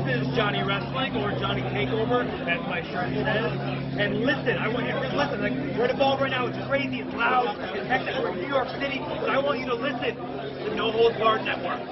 This is Johnny Wrestling, or Johnny Takeover, as my shirt says. And listen, I want you to listen. Like, we're involved right now. It's crazy, it's loud, it's hectic. We're in New York City, but I want you to listen to No Holds Barred Network.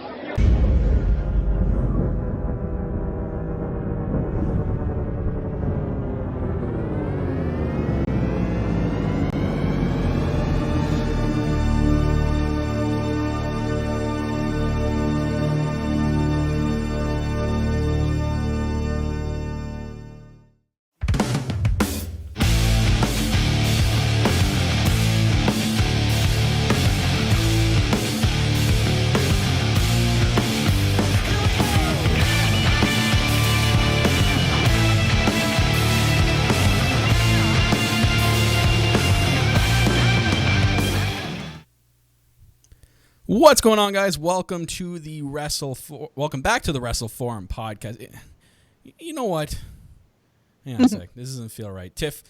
What's going on, guys? Welcome to the Welcome back to the Wrestle Forum Podcast. You know what? Hang on a sec. This doesn't feel right. Tiff,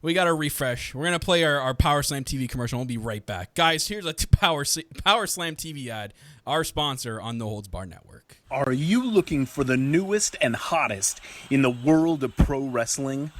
we got to refresh. We're going to play our Power Slam TV commercial. We'll be right back. Guys, here's a Power Slam TV ad, our sponsor on No Holds Barred Network. Are you looking for the newest and hottest in the world of pro wrestling?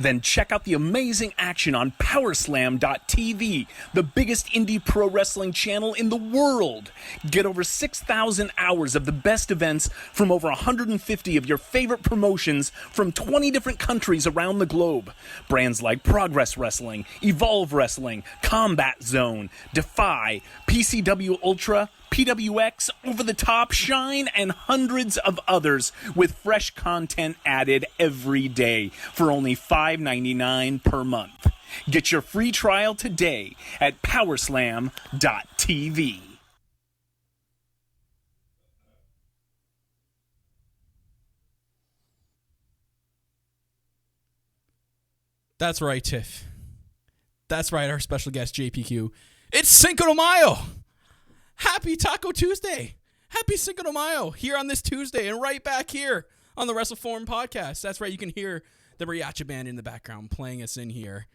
Then check out the amazing action on Powerslam.tv, the biggest indie pro wrestling channel in the world. Get over 6,000 hours of the best events from over 150 of your favorite promotions from 20 different countries around the globe. Brands like Progress Wrestling, Evolve Wrestling, Combat Zone, Defy, PCW Ultra, PWX, Over the Top, Shine, and hundreds of others with fresh content added every day for only $5.99 per month. Get your free trial today at Powerslam.tv. That's right, Tiff. That's right, our special guest, JPQ. It's Cinco de Mayo! Happy Taco Tuesday. Happy Cinco de Mayo here on this Tuesday and right back here on the Wrestle Forum Podcast. That's right. You can hear the mariachi band in the background playing us in here.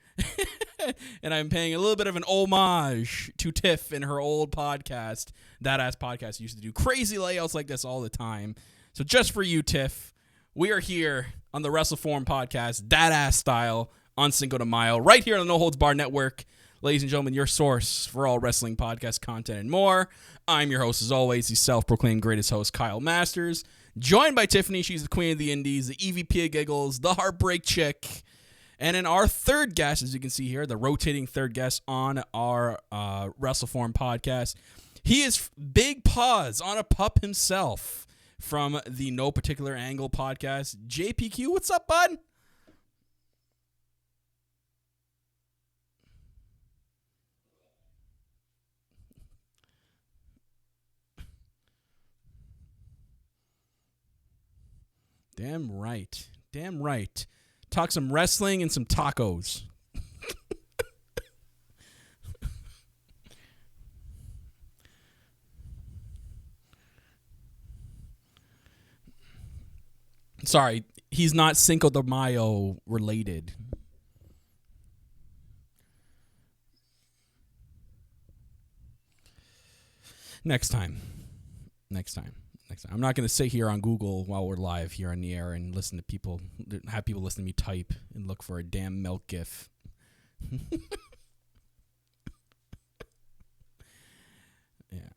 And I'm paying a little bit of an homage to Tiff and her old podcast, That Ass Podcast, used to do crazy layouts like this all the time. So just for you, Tiff, we are here on the Wrestle Forum Podcast, That Ass style, on Cinco de Mayo, right here on the No Holds Barred Network. Ladies and gentlemen, your source for all wrestling podcast content and more. I'm your host, as always, the self-proclaimed greatest host, Kyle Masters. Joined by Tiffany, she's the queen of the indies, the EVP of giggles, the heartbreak chick. And in our third guest, as you can see here, the rotating third guest on our Wrestle Forum podcast, he is Big Paws on a pup himself from the No Particular Angle podcast. JPQ, what's up, bud? Damn right. Damn right. Talk some wrestling and some tacos. Sorry, he's not Cinco de Mayo related. Next time. I'm not going to sit here on Google while we're live here on the air and listen to people, have people listen to me type and look for a damn milk gif. Yeah.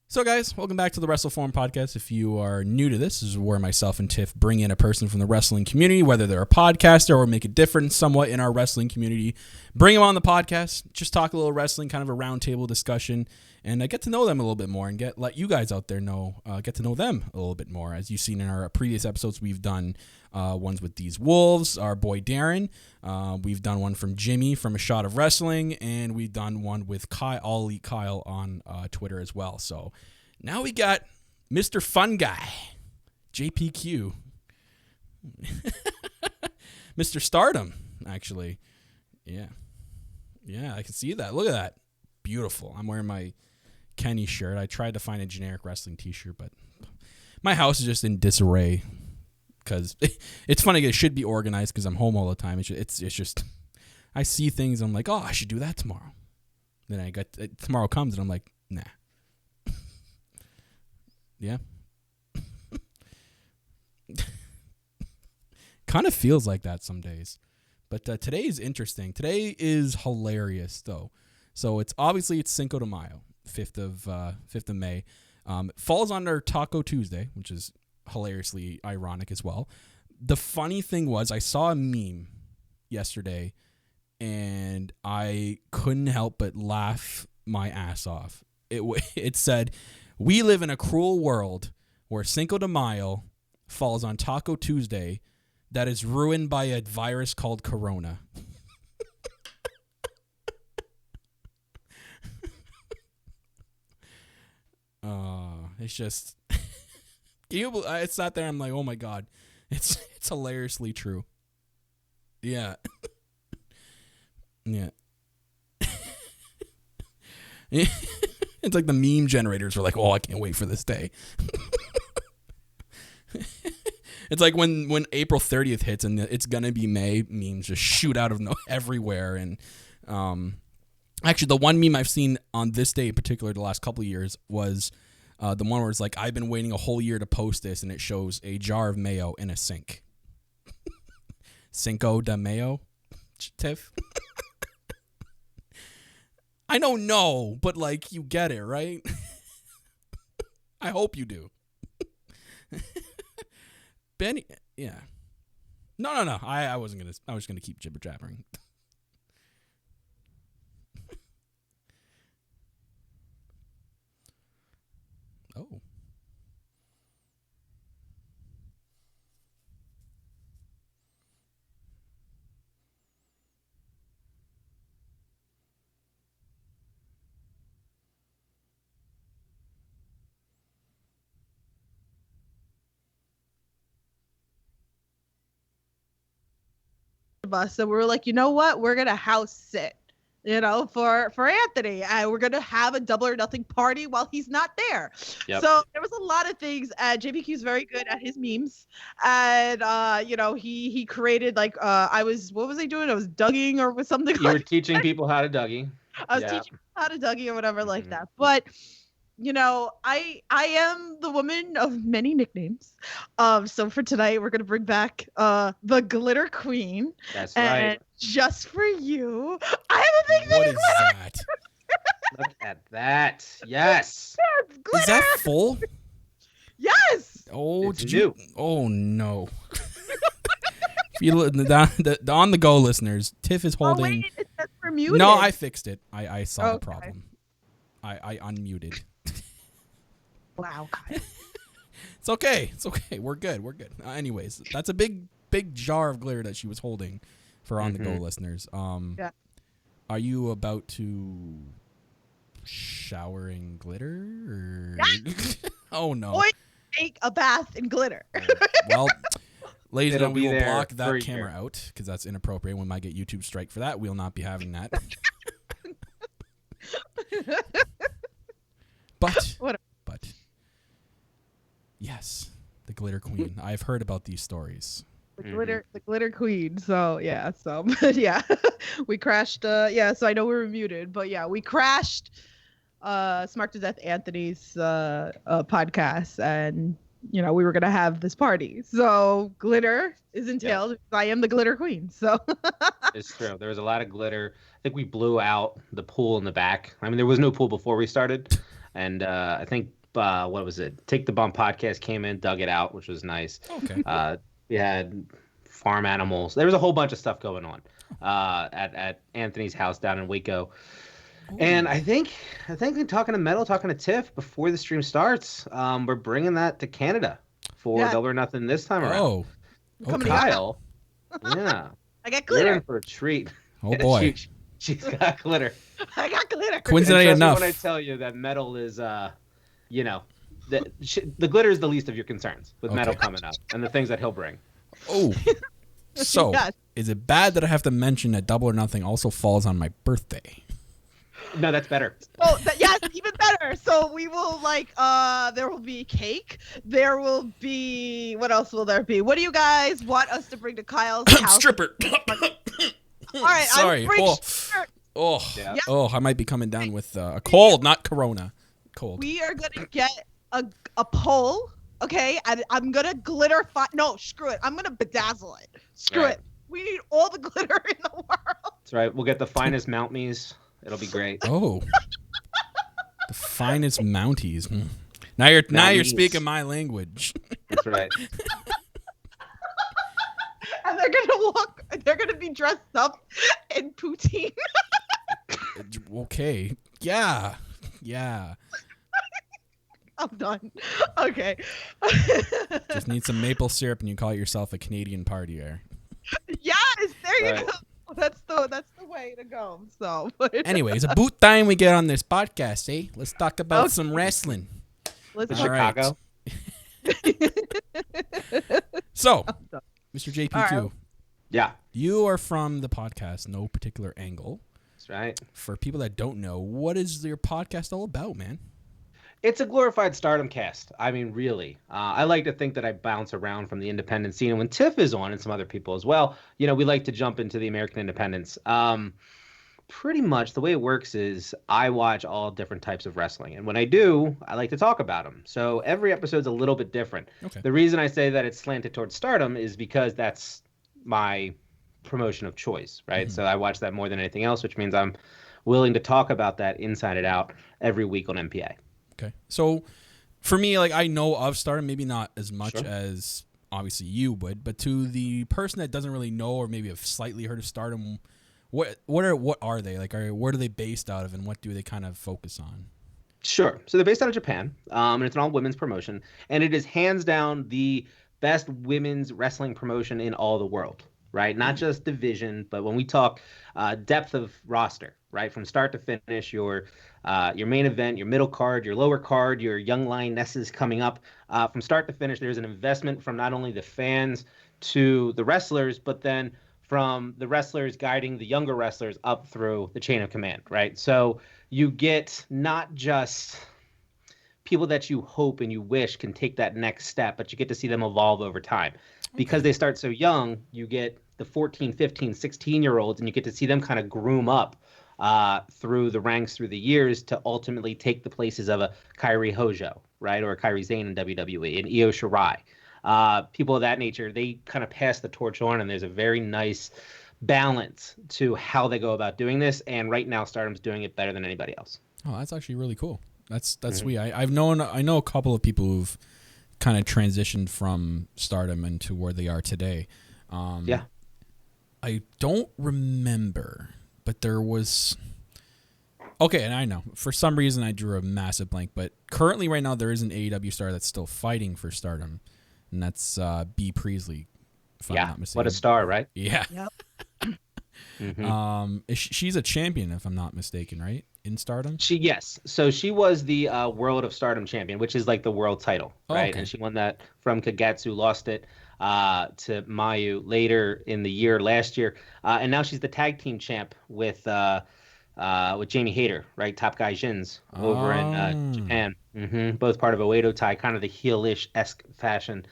So, guys, welcome back to the Wrestle Forum Podcast. If you are new to this is where myself and Tiff bring in a person from the wrestling community, whether they're a podcaster or make a difference somewhat in our wrestling community. Bring them on the podcast, just talk a little wrestling, kind of a roundtable discussion, and get to know them a little bit more and let you guys out there get to know them a little bit more. As you've seen in our previous episodes, we've done ones with These Wolves, our boy Darren. We've done one from Jimmy from A Shot of Wrestling, and we've done one with All Elite Kyle on Twitter as well. So now we got Mr. Fun Guy, JPQ. Mr. Stardom, actually. Yeah, I can see that. Look at that. Beautiful. I'm wearing my Kenny shirt. I tried to find a generic wrestling t-shirt, but my house is just in disarray because it's funny. It should be organized because I'm home all the time. It's just I see things. I'm like, oh, I should do that tomorrow. Then tomorrow comes and I'm like, nah. Yeah. kind of feels like that some days. But today is interesting. Today is hilarious, though. So it's Cinco de Mayo, 5th of May. It falls under Taco Tuesday, which is hilariously ironic as well. The funny thing was, I saw a meme yesterday, and I couldn't help but laugh my ass off. It said, "We live in a cruel world where Cinco de Mayo falls on Taco Tuesday that is ruined by a virus called Corona." It's just, I sat there. I'm like, oh my god, it's hilariously true. Yeah, yeah. It's like the meme generators are like, oh, I can't wait for this day. It's like when April 30th hits and it's gonna be May, memes just shoot out of everywhere. And actually, the one meme I've seen on this day in particular the last couple of years was the one where it's like, I've been waiting a whole year to post this, and it shows a jar of mayo in a sink. Cinco de Mayo, Tiff. I don't know, but like, you get it, right? I hope you do. Benny, yeah. No. I was gonna keep jibber jabbering. Oh. Us, so we were like, you know what, we're gonna house sit, for Anthony, and we're gonna have a double or nothing party while he's not there. Yep. So there was a lot of things, and JPQ is very good at his memes, and he created like what was I doing? I was dugging or something. You were teaching people how to Dougie. I was teaching people how to Dougie or whatever like that, but I am the woman of many nicknames. So for tonight, we're going to bring back the Glitter Queen. That's and right. Just for you, I have a big thing What of is glitter. that? Look at that. Yes. Is that full? Yes. Oh, It's did new. you? Oh no. On the go, listeners. Tiff is holding. Oh, wait, it says we're muted. No, I fixed it. I saw the Okay. problem. I unmuted. Wow. It's okay. We're good. Anyways, that's a big jar of glitter that she was holding for on the go listeners. Yeah. Are you about to shower in glitter? Or... Oh no. Boy, take a bath in glitter. Well, ladies and It'll gentlemen, we be will there block for that a camera year. out because that's inappropriate. We might get YouTube strike for that. We'll not be having that. But yes, the Glitter Queen. I've heard about these stories. The glitter queen. So yeah, we crashed. So I know we were muted, but yeah, we crashed. Smart to Death Anthony's podcast, and we were gonna have this party. So glitter is entailed. Yep. I am the Glitter Queen. So It's true. There was a lot of glitter. I think we blew out the pool in the back. I mean, there was no pool before we started, and I think what was it? Take the Bump podcast came in, dug it out, which was nice. Okay. We had farm animals. There was a whole bunch of stuff going on at Anthony's house down in Waco. Ooh. And I think talking to Tiff before the stream starts, we're bringing that to Canada for Double or Nothing this time around. Oh, okay. Kyle. Yeah. I got glitter. You're in for a treat. Oh boy. She's got glitter. I got glitter. Coincidentally enough. When I tell you that metal is, the glitter is the least of your concerns with metal coming up and the things that he'll bring. Oh. So, is it bad that I have to mention that Double or Nothing also falls on my birthday? No, that's better. Oh, yes, even better. So we will there will be cake. There will be, what else will there be? What do you guys want us to bring to Kyle's house? Stripper. All right, sorry. Yeah. I might be coming down with a cold, not corona. Cold. We are going to get a pole Okay, I'm gonna glitter. No, screw it. I'm gonna bedazzle it. Screw it. We need all the glitter in the world. That's right. We'll get the finest Mounties. It'll be great. Oh, the finest Mounties. Now you're speaking my language. That's right. And they're gonna be dressed up in poutine. Okay. Yeah. I'm done. Okay. Just need some maple syrup and you call yourself a Canadian partier. Yes, there you go. That's the way to go. So anyways, about time we get on this podcast, eh? Let's talk about some wrestling. Let's Chicago. So, Mr. JPQ. Right. Yeah. You are from the podcast No Particular Angle. That's right. For people that don't know, what is your podcast all about, man? It's a glorified Stardom cast. I mean, really. I like to think that I bounce around from the independent scene. And when Tiff is on, and some other people as well, we like to jump into the American independents. Pretty much the way it works is I watch all different types of wrestling. And when I do, I like to talk about them. So every episode's a little bit different. Okay. The reason I say that it's slanted towards Stardom is because that's my promotion of choice, right? Mm-hmm. So I watch that more than anything else, which means I'm willing to talk about that inside and out every week on MPA. Okay. So for me, like, I know of Stardom, maybe not as much as obviously you would, but to the person that doesn't really know or maybe have slightly heard of Stardom, what are they? Like, where are they based out of, and what do they kind of focus on? Sure. So they're based out of Japan, and it's an all-women's promotion, and it is hands down the best women's wrestling promotion in all the world, right? Not just division, but when we talk depth of roster, right? From start to finish, your main event, your middle card, your lower card, your young lionesses coming up. From start to finish, there's an investment from not only the fans to the wrestlers, but then from the wrestlers guiding the younger wrestlers up through the chain of command, right? So you get not just people that you hope and you wish can take that next step, but you get to see them evolve over time. Because they start so young, you get the 14, 15, 16-year-olds, and you get to see them kind of groom up through the ranks, through the years, to ultimately take the places of a Kairi Hojo, right, or a Kairi Sane in WWE, and Io Shirai. People of that nature, they kind of pass the torch on, and there's a very nice balance to how they go about doing this. And right now, Stardom's doing it better than anybody else. Oh, that's actually really cool. That's sweet. I know a couple of people who've kind of transitioned from Stardom into where they are today. Yeah. I don't remember, but there was. Okay, and I know for some reason I drew a massive blank, but currently right now there is an AEW star that's still fighting for Stardom, and that's B. Priestley. If I'm not mistaken. What a star, right? Yeah. Yep. Mm-hmm. She's a champion, if I'm not mistaken, right? In Stardom? Yes. So she was the World of Stardom champion, which is like the world title, right? Okay. And she won that from Kagetsu, lost it to Mayu later in the year, last year. And now she's the tag team champ with Jamie Hayter, right? Top Guy Jins over in Japan. Mm-hmm. Both part of Oedo Tai, kind of the heelish-esque faction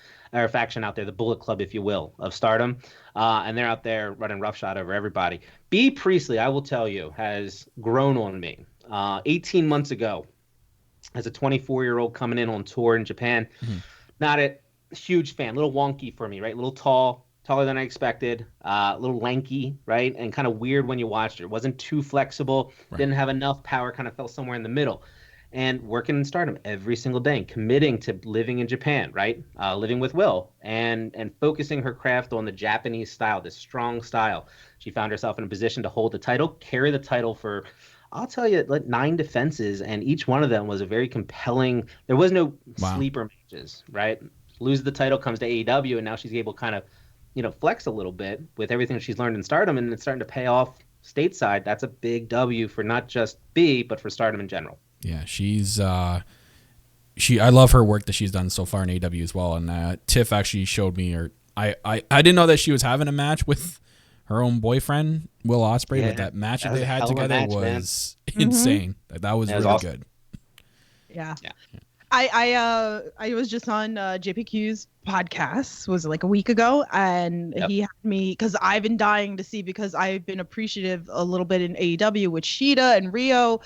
out there, the Bullet Club, if you will, of Stardom. And they're out there running roughshod over everybody. B. Priestley, I will tell you, has grown on me. 18 months ago, as a 24-year-old coming in on tour in Japan, not a huge fan, a little wonky for me, right? A little taller than I expected, a little lanky, right? And kind of weird when you watched her. It wasn't too flexible, didn't have enough power, kind of fell somewhere in the middle. And working in Stardom every single day, committing to living in Japan, right? Living with Will, and focusing her craft on the Japanese style, this strong style. She found herself in a position to hold the title, carry the title for, I'll tell you, like 9 defenses, and each one of them was a very compelling. There was no sleeper matches, right? Loses the title, comes to AEW, and now she's able to kind of, flex a little bit with everything she's learned in Stardom, and it's starting to pay off stateside. That's a big W for not just B, but for Stardom in general. Yeah, she's I love her work that she's done so far in AEW as well. And Tiff actually showed me, or I didn't know that she was having a match with her own boyfriend Will Ospreay, but that match that they had together was insane. That was really awesome. Good. Yeah. I was just on JPQ's podcast, was it like a week ago, and he had me, because I've been dying to see, because I've been appreciative a little bit in AEW with Shida and Rio.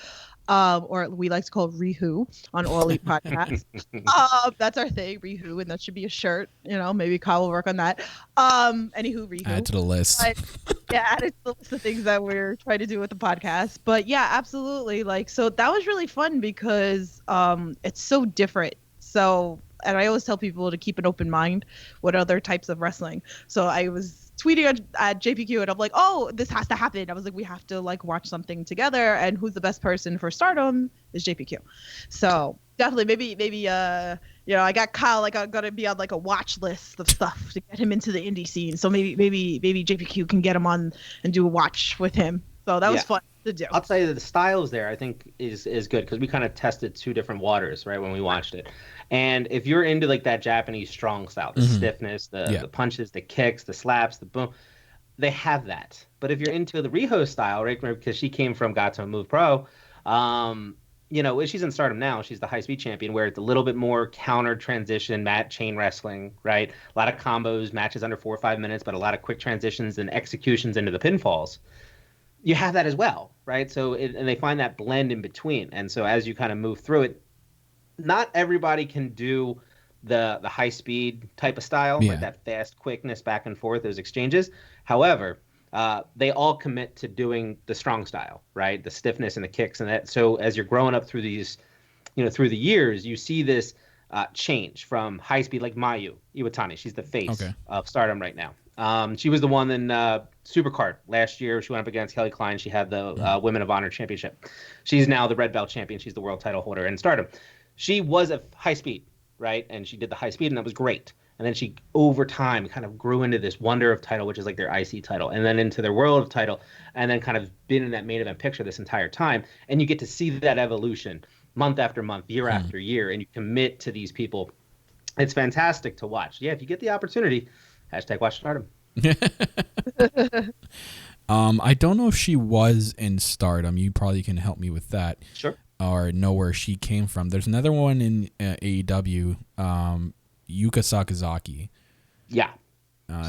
or we like to call Rihu on All Elite Podcast. That's our thing, Rihu, and that should be a shirt. Maybe Kyle will work on that. Anywho, Rihu. Add to the list. Yeah, add it to the list of things that we're trying to do with the podcast. But yeah, absolutely. So that was really fun because it's so different. And I always tell people to keep an open mind with other types of wrestling. So I was tweeting at JPQ and I'm like, oh, this has to happen. I was like, we have to watch something together. And who's the best person for Stardom is JPQ. So definitely maybe I got Kyle I'm gonna be on a watch list of stuff to get him into the indie scene. So maybe JPQ can get him on and do a watch with him. So that was fun to do. I'll tell you that the styles there I think is good because we kind of tested two different waters right when we watched it. And if you're into that Japanese strong style, the stiffness, the punches, the kicks, the slaps, the boom, they have that. But if you're into the Riho style, right, because she came from Gato Move Pro, she's in Stardom now. She's the high speed champion, where it's a little bit more counter transition, mat chain wrestling, right? A lot of combos, matches under 4 or 5 minutes, but a lot of quick transitions and executions into the pinfalls. You have that as well, right? So and they find that blend in between. And so as you kind of move through it, not everybody can do the high speed type of style, like that fast quickness back and forth, those exchanges. However, they all commit to doing the strong style, right? The stiffness and the kicks and that. So as you're growing up through these, through the years, you see this change from high speed, like Mayu Iwatani. She's the face of Stardom right now. She was the one in Supercard last year. She went up against Kelly Klein. She had the Women of Honor Championship. She's now the red belt champion. She's the world title holder in Stardom. She was a high speed, right? And she did the high speed, and that was great. And then she, over time, kind of grew into this Wonder of title, which is their IC title, and then into their World of title, and then kind of been in that main event picture this entire time. And you get to see that evolution month after month, year after year, and you commit to these people. It's fantastic to watch. Yeah, if you get the opportunity, #watch Stardom. I don't know if she was in Stardom. You probably can help me with that. Sure. Or know where she came from. There's another one in AEW, Yuka Sakazaki. Yeah.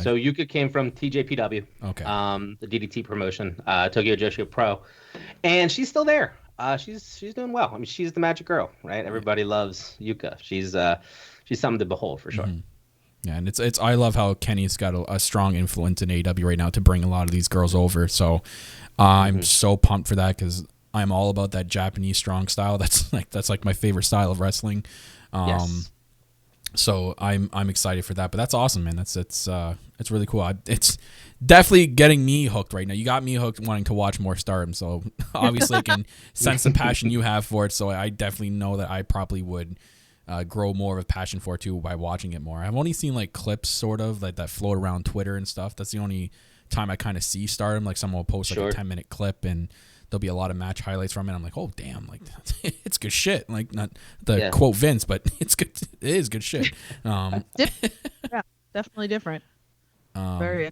So Yuka came from TJPW. Okay. The DDT promotion, Tokyo Joshi Pro, and she's still there. She's doing well. I mean, she's the magic girl, right? Everybody loves Yuka. She's something to behold for sure. Yeah, and it's I love how Kenny's got a strong influence in AEW right now to bring a lot of these girls over. So I'm so pumped for that because I'm all about that Japanese strong style. That's my favorite style of wrestling. Yes. So I'm excited for that. But that's awesome, man. It's really cool. It's definitely getting me hooked right now. You got me hooked wanting to watch more Stardom. So obviously I can sense the passion you have for it. So I definitely know that I probably would grow more of a passion for it too by watching it more. I've only seen clips sort of that float around Twitter and stuff. That's the only time I kind of see Stardom. Someone will post a 10-minute clip and there'll be a lot of match highlights from it. I'm like, oh damn, it's good shit. Not the quote Vince, but it's good. It is good shit. Yeah, definitely different. Very.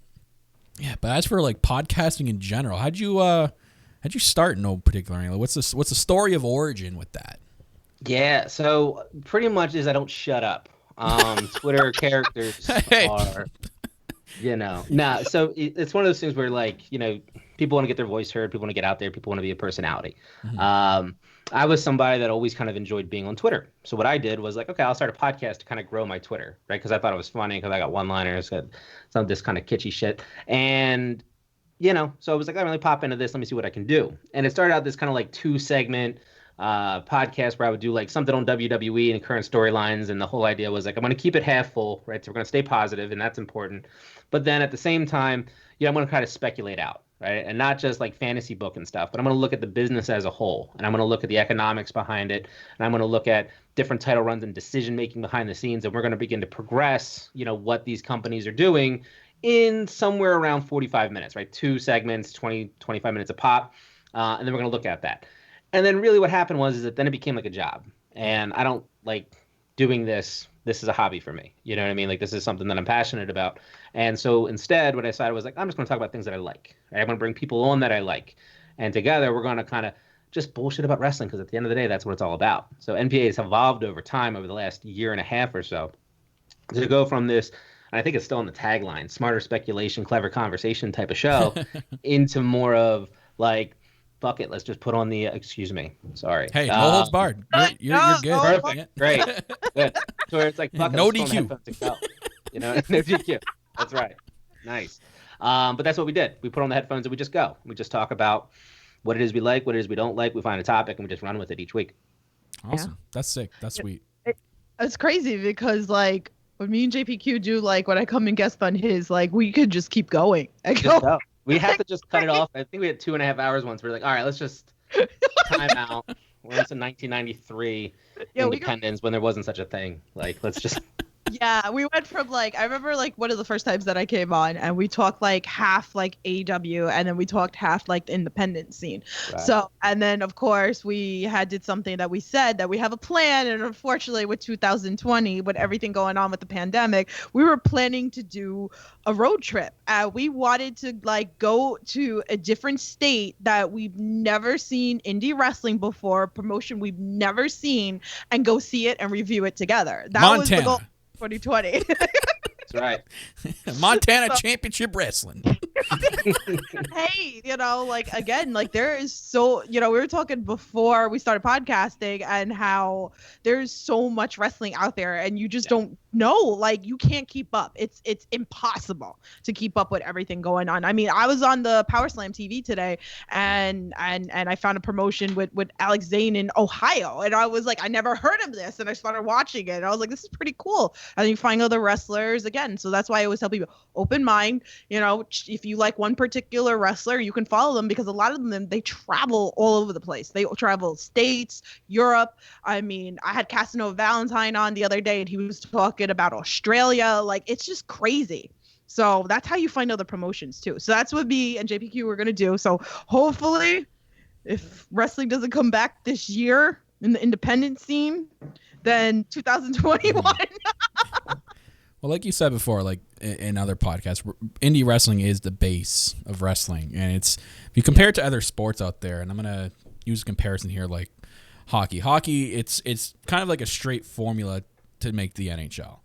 Yeah, but as for podcasting in general, how'd you start? In no particular. What's the story of origin with that? Yeah, so pretty much is I don't shut up. Twitter characters are, so it's one of those things where people want to get their voice heard, people want to get out there, people want to be a personality. I was somebody that always kind of enjoyed being on Twitter. So what I did was okay, I'll start a podcast to kind of grow my Twitter, right? Because I thought it was funny because I got one-liners, got some of this kind of kitschy shit. And, so I was I'm really pop into this. Let me see what I can do. And it started out this kind of 2-segment podcast where I would do something on WWE and current storylines. And the whole idea was I'm going to keep it half full, right? So we're going to stay positive and that's important. But then at the same time, I'm going to try to speculate out. Right. And not just fantasy book and stuff, but I'm going to look at the business as a whole. And I'm going to look at the economics behind it. And I'm going to look at different title runs and decision making behind the scenes. And we're going to begin to progress, what these companies are doing in somewhere around 45 minutes, right? 2 segments, 20, 25 minutes a pop. And then we're going to look at that. And then really what happened is that then it became a job. And I don't like doing this. This is a hobby for me. You know what I mean? This is something that I'm passionate about. And so instead, what I decided was I'm just going to talk about things that I like. Right? I'm going to bring people on that I like. And together, we're going to kind of just bullshit about wrestling because at the end of the day, that's what it's all about. So NPA has evolved over time, over the last year and a half or so, to go from this, and I think it's still in the tagline, smarter speculation, clever conversation type of show, into more of fuck it, let's just put on the. Excuse me, sorry. Hey, no holds barred. You're good. Perfect, great, good. So it's like fuck it, no let's put on DQ. the headphones and go. You know, no DQ. That's right. Nice. But that's what we did. We put on the headphones and we just go. We just talk about what it is we like, what it is we don't like. We find a topic and we just run with it each week. Awesome. Yeah. That's sick. That's sweet. It's crazy because like when me and JPQ do like when I come and guest on his, like we could just keep going. Just go. We have to just cut it off. I think we had 2.5 hours once. We were like, all right, let's just time out. We're into 1993 independence when there wasn't such a thing. Like, let's just. Yeah, we went from like I remember like one of the first times that I came on and we talked like half like AEW and then we talked half like the independent scene. Right. So and then of course we did something that we said that we have a plan, and unfortunately with 2020 with everything going on with the pandemic, we were planning to do a road trip. We wanted to like go to a different state that we've never seen indie wrestling before, promotion we've never seen, and go see it and review it together. That Montana. was the goal. 2020. That's right. Montana Championship Wrestling. Hey, you know, like again, like there is so, you know, we were talking before we started podcasting and how there's so much wrestling out there and you just don't know, like you can't keep up. It's impossible to keep up with everything going on. I mean, I was on the Power Slam TV today and I found a promotion with Alex Zane in Ohio, and I was like, I never heard of this, and I started watching it and I was like, this is pretty cool. And you find other wrestlers again. So that's why I always tell people, open mind, you know, if you like one particular wrestler, you can follow them because a lot of them, they travel all over the place. They travel states, Europe. I mean, I had Casanova Valentine on the other day and he was talking about Australia. Like, it's just crazy. So that's how you find other promotions too. So that's what me and JPQ were going to do. So hopefully if wrestling doesn't come back this year in the independent scene, then 2021. Well, like you said before, like in other podcasts, indie wrestling is the base of wrestling. And it's, if you compare it to other sports out there, and I'm going to use a comparison here, like hockey. Hockey, it's kind of like a straight formula to make the NHL,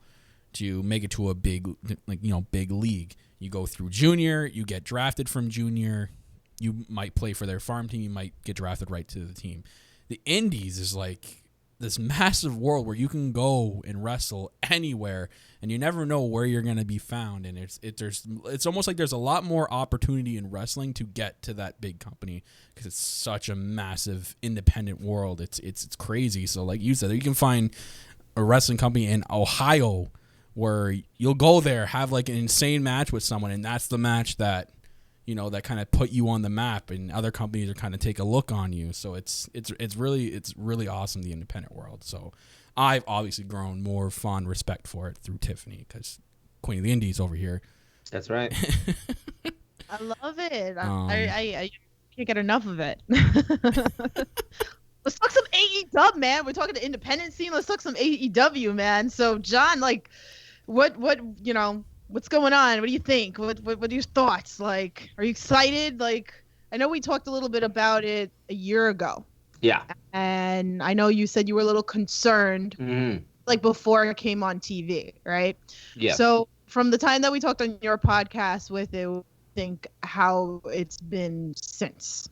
to make it to a big, like, you know, big league. You go through junior, you get drafted from junior, you might play for their farm team, you might get drafted right to the team. The indies is like this massive world where you can go and wrestle anywhere and you never know where you're going to be found. And it's almost like there's a lot more opportunity in wrestling to get to that big company because it's such a massive independent world. It's crazy. So like you said, you can find a wrestling company in Ohio where you'll go there, have like an insane match with someone, and that's the match that, you know, that kind of put you on the map, and other companies are kind of take a look on you. So it's really awesome, the independent world. So I've obviously grown more fond respect for it through Tiffany, because Queen of the Indies over here. That's right. I love it. I can't get enough of it. Let's talk some AEW, man. We're talking the independent scene. Let's talk some AEW, man. So John, like, what you know, what's going on? What do you think? What are your thoughts? Like, are you excited? Like, I know we talked a little bit about it a year ago. Yeah. And I know you said you were a little concerned, like before it came on TV, right? Yeah. So from the time that we talked on your podcast with it, think how it's been since.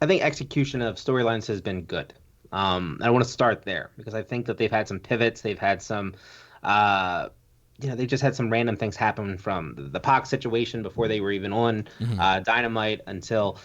I think execution of storylines has been good. I want to start there because I think that they've had some pivots. They've had some, they just had some random things happen from the Pac situation before they were even on Dynamite until,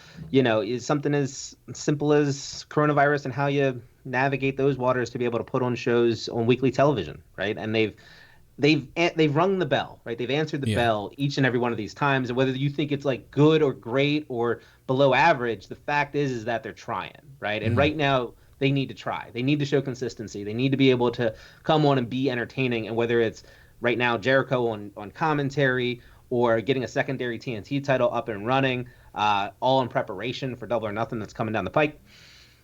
something as simple as coronavirus and how you navigate those waters to be able to put on shows on weekly television, right? And they've rung the bell, right? They've answered the bell each and every one of these times. And whether you think it's like good or great or below average, the fact is that they're trying, right? And right now they need to try. They need to show consistency. They need to be able to come on and be entertaining. And whether it's right now Jericho on commentary or getting a secondary TNT title up and running, all in preparation for Double or Nothing that's coming down the pike,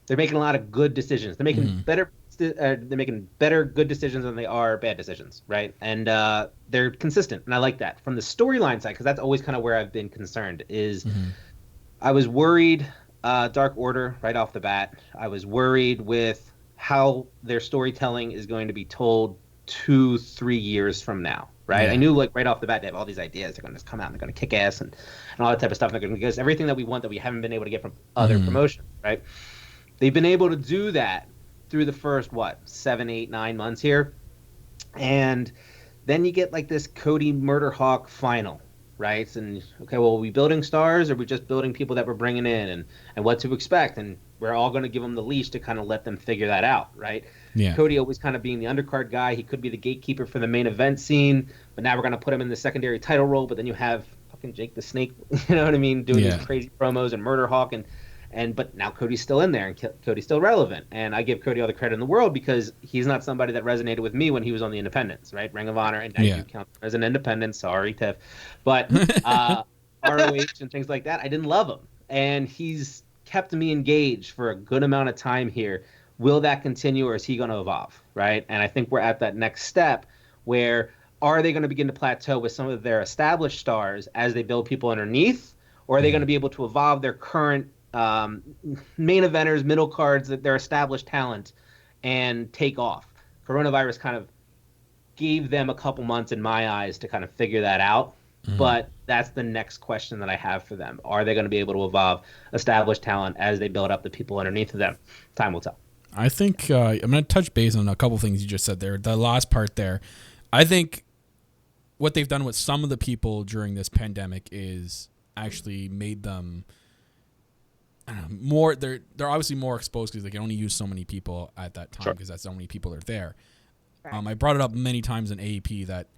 they're making a lot of good decisions. They're making better good decisions than they are bad decisions, right? And they're consistent, and I like that. From the storyline side, because that's always kind of where I've been concerned, is I was worried Dark Order right off the bat. I was worried with how their storytelling is going to be told 2-3 years from now, right? Yeah. I knew like right off the bat they have all these ideas. They're going to come out and they're going to kick ass and all that type of stuff. They're going to give us everything that we want that we haven't been able to get from other promotions, right? They've been able to do that through the first 7, 8, 9 months here, and then you get like this Cody Murderhawk final, right? And okay, well, are we building stars, or are we just building people that we're bringing in, and what to expect? And we're all going to give them the leash to kind of let them figure that out, right? Yeah. Cody always kind of being the undercard guy. He could be the gatekeeper for the main event scene, but now we're going to put him in the secondary title role. But then you have fucking Jake the Snake, you know what I mean, doing these crazy promos, and Murderhawk, but now Cody's still in there, and Cody's still relevant. And I give Cody all the credit in the world because he's not somebody that resonated with me when he was on the Independents, right? Ring of Honor, and I do count him as an independent. Sorry, Tiff. But ROH and things like that, I didn't love him. And he's kept me engaged for a good amount of time here. Will that continue, or is he going to evolve, right? And I think we're at that next step where are they going to begin to plateau with some of their established stars as they build people underneath, or are they going to be able to evolve their current main eventers, middle cards, that their established talent, and take off? Coronavirus kind of gave them a couple months in my eyes to kind of figure that out. But that's the next question that I have for them. Are they going to be able to evolve established talent as they build up the people underneath of them? Time will tell. I think I'm going to touch base on a couple things you just said there. The last part there, I think what they've done with some of the people during this pandemic is actually made them more. They're obviously more exposed because they can only use so many people at that time because that's how many people are there. Right. I brought it up many times in AEP that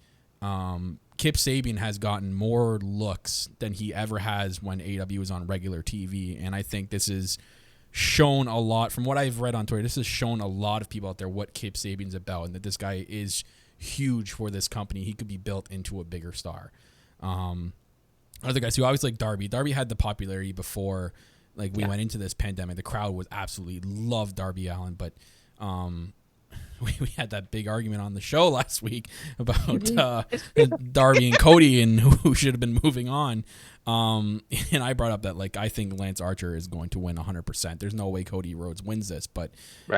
Kip Sabian has gotten more looks than he ever has when AEW was on regular TV, and I think this is shown a lot from what I've read on Twitter. This has shown a lot of people out there what Kip Sabian's about, and that this guy is huge for this company. He could be built into a bigger star. Other guys who always like Darby. Darby had the popularity before we went into this pandemic. The crowd was absolutely loved Darby Allin, but we had that big argument on the show last week about Darby and Cody and who should have been moving on. And I brought up that I think Lance Archer is going to win 100%. There's no way Cody Rhodes wins this. But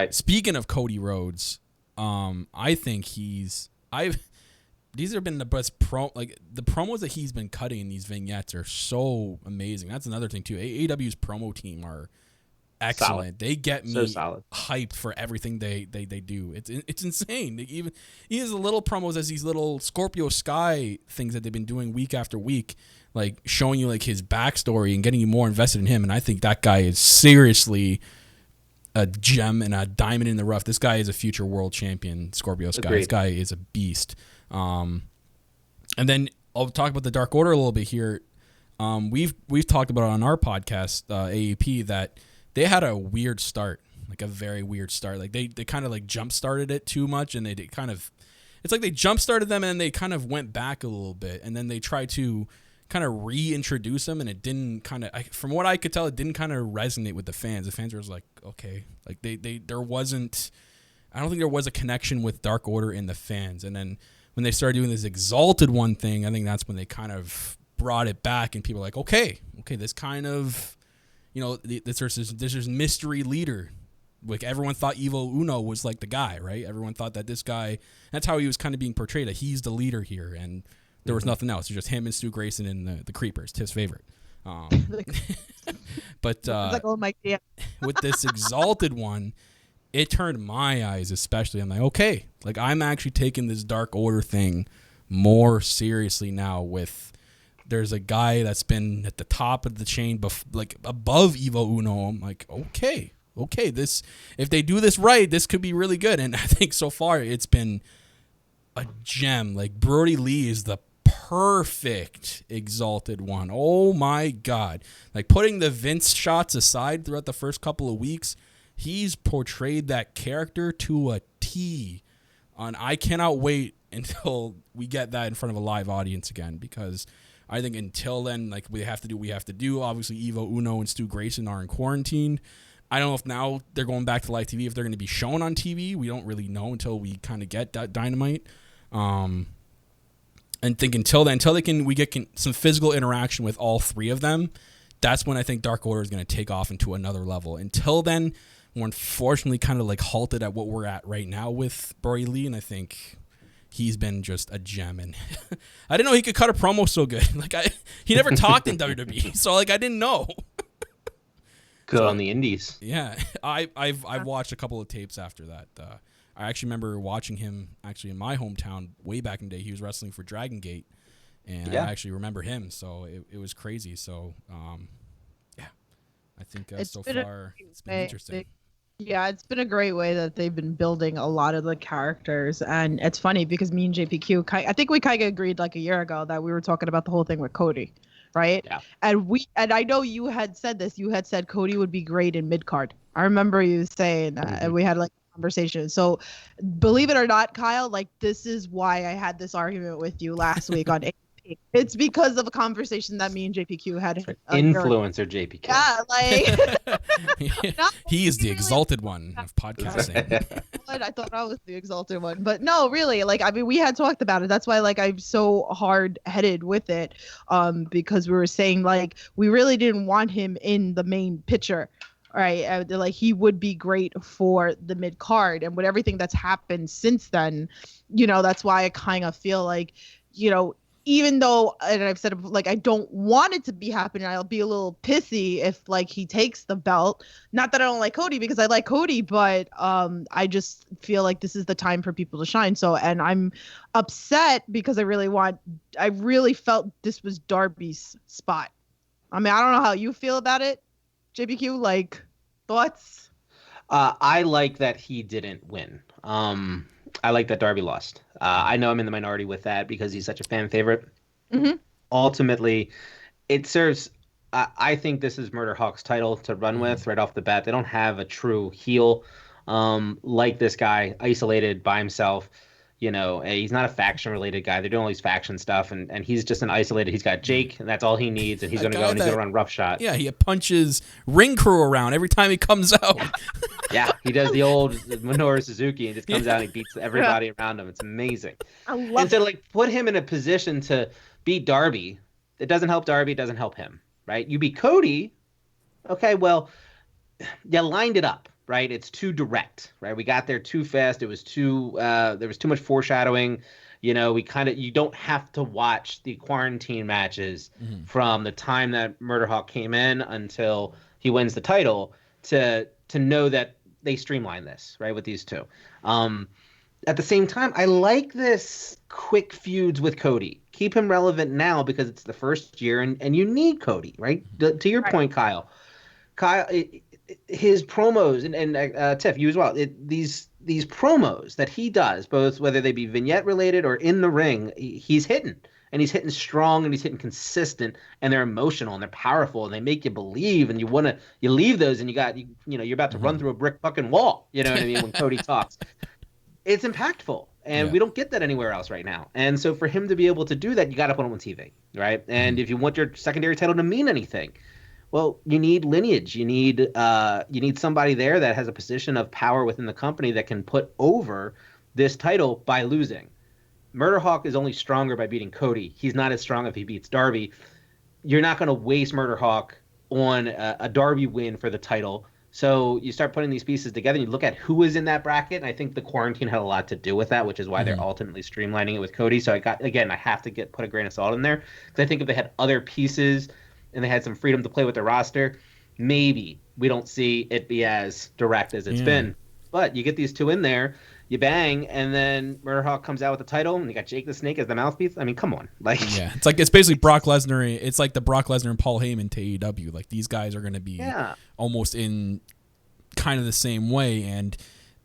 speaking of Cody Rhodes, I think these have been the best the promos that he's been cutting in these vignettes are so amazing. That's another thing too. AEW's promo team are excellent. Solid. They get me hyped for everything they do. It's insane. He has the little promos as these little Scorpio Sky things that they've been doing week after week, showing you his backstory and getting you more invested in him. And I think that guy is seriously a gem and a diamond in the rough. This guy is a future world champion, Scorpio Sky. Agreed. This guy is a beast. And then I'll talk about the Dark Order a little bit here. We've talked about it on our podcast, AEP, that they had a weird start, a very weird start. They kind of jump started it too much, and it's like they jump started them and they kind of went back a little bit, and then they tried to kind of reintroduce them, and it didn't from what I could tell, it didn't kind of resonate with the fans. The fans were okay, there wasn't. I don't think there was a connection with Dark Order in the fans, and then when they started doing this Exalted One thing, I think that's when they kind of brought it back, and people were okay, this kind of. This is mystery leader. Everyone thought Evil Uno was the guy, right? Everyone thought that this guy, that's how he was kind of being portrayed, that he's the leader here, and there was nothing else. It was just him and Stu Grayson and the Creepers, Tiff's favorite. But oh my God. with this Exalted One, it turned my eyes, especially. I'm okay, I'm actually taking this Dark Order thing more seriously now. There's a guy that's been at the top of the chain, above Evo Uno. I'm okay. This, if they do this right, this could be really good. And I think so far it's been a gem. Brody Lee is the perfect Exalted One. Oh my God! Putting the Vince shots aside throughout the first couple of weeks, he's portrayed that character to a T. And I cannot wait until we get that in front of a live audience again, because I think until then, we have to do. Obviously, Evo Uno and Stu Grayson are in quarantine. I don't know if now they're going back to live TV, if they're going to be shown on TV. We don't really know until we kind of get that Dynamite. And think until then, we get some physical interaction with all three of them, that's when I think Dark Order is going to take off into another level. Until then, we're unfortunately kind of halted at what we're at right now with Brody Lee, and I think he's been just a gem. And I didn't know he could cut a promo so good. Like he never talked in WWE, so like I didn't know. Good on the indies. Yeah, I've watched a couple of tapes after that. I actually remember watching him actually in my hometown way back in the day. He was wrestling for Dragon Gate, and I actually remember him. So it was crazy. So yeah, I think so far it's been interesting. Yeah, it's been a great way that they've been building a lot of the characters. And it's funny because me and JPQ, I think we kind of agreed like a year ago that we were talking about the whole thing with Cody, right? Yeah. And I know you had said this. You had said Cody would be great in mid-card. I remember you saying that, and we had like a conversation. So believe it or not, Kyle, like this is why I had this argument with you last week on it's because of a conversation that me and JPQ had. Influencer JPQ. Yeah, like he is the exalted one of podcasting. I thought I was the exalted one, but no, really, like I mean, we had talked about it. That's why, like, I'm so hard-headed with it, because we were saying like we really didn't want him in the main picture. Right, like he would be great for the mid card, and with everything that's happened since then, that's why I kind of feel like, even though, and I've said, like, I don't want it to be happening, I'll be a little pissy if, like, he takes the belt. Not that I don't like Cody, because I like Cody, but I just feel like this is the time for people to shine. So, and I'm upset because I really felt this was Darby's spot. I mean, I don't know how you feel about it, JPQ, like, thoughts? I like that he didn't win. I like that Darby lost. I know I'm in the minority with that because he's such a fan favorite. Mm-hmm. Ultimately, it serves. I think this is Murder Hawk's title to run with right off the bat. They don't have a true heel like this guy, isolated by himself. He's not a faction-related guy. They're doing all these faction stuff, and he's just an isolated. He's got Jake, and that's all he needs, and he's going to go and he's going to run roughshod. Yeah, he punches ring crew around every time he comes out. Yeah, he does the old Minoru Suzuki and just comes out and he beats everybody around him. It's amazing. I love it. And so, like, put him in a position to beat Darby. It doesn't help Darby. It doesn't help him, right? You beat Cody. Okay, well, you lined it up. Right, it's too direct. Right, we got there too fast. It was too. There was too much foreshadowing. You don't have to watch the quarantine matches from the time that Murder Hawk came in until he wins the title to know that they streamline this right with these two. At the same time, I like this quick feuds with Cody. Keep him relevant now because it's the first year and you need Cody. Right, to your point, Kyle. His promos and Tiff, you as well. These promos that he does, both whether they be vignette related or in the ring, he's hitting, and he's hitting strong, and he's hitting consistent, and they're emotional and they're powerful, and they make you believe, and you leave those, and you're about to run through a brick fucking wall. You know what I mean? When Cody talks, it's impactful, and we don't get that anywhere else right now. And so for him to be able to do that, you got to put him on TV, right? And if you want your secondary title to mean anything, well, you need lineage. You need somebody there that has a position of power within the company that can put over this title by losing. Murder Hawk is only stronger by beating Cody. He's not as strong if he beats Darby. You're not going to waste Murder Hawk on a Darby win for the title. So you start putting these pieces together, and you look at who is in that bracket, and I think the quarantine had a lot to do with that, which is why they're ultimately streamlining it with Cody. So I have to put a grain of salt in there, because I think if they had other pieces and they had some freedom to play with their roster, maybe we don't see it be as direct as it's been. But you get these two in there, you bang, and then Murder Hawk comes out with the title, and you got Jake the Snake as the mouthpiece. I mean, come on. It's basically Brock Lesnar. It's like the Brock Lesnar and Paul Heyman to AEW. Like, these guys are going to be almost in kind of the same way, and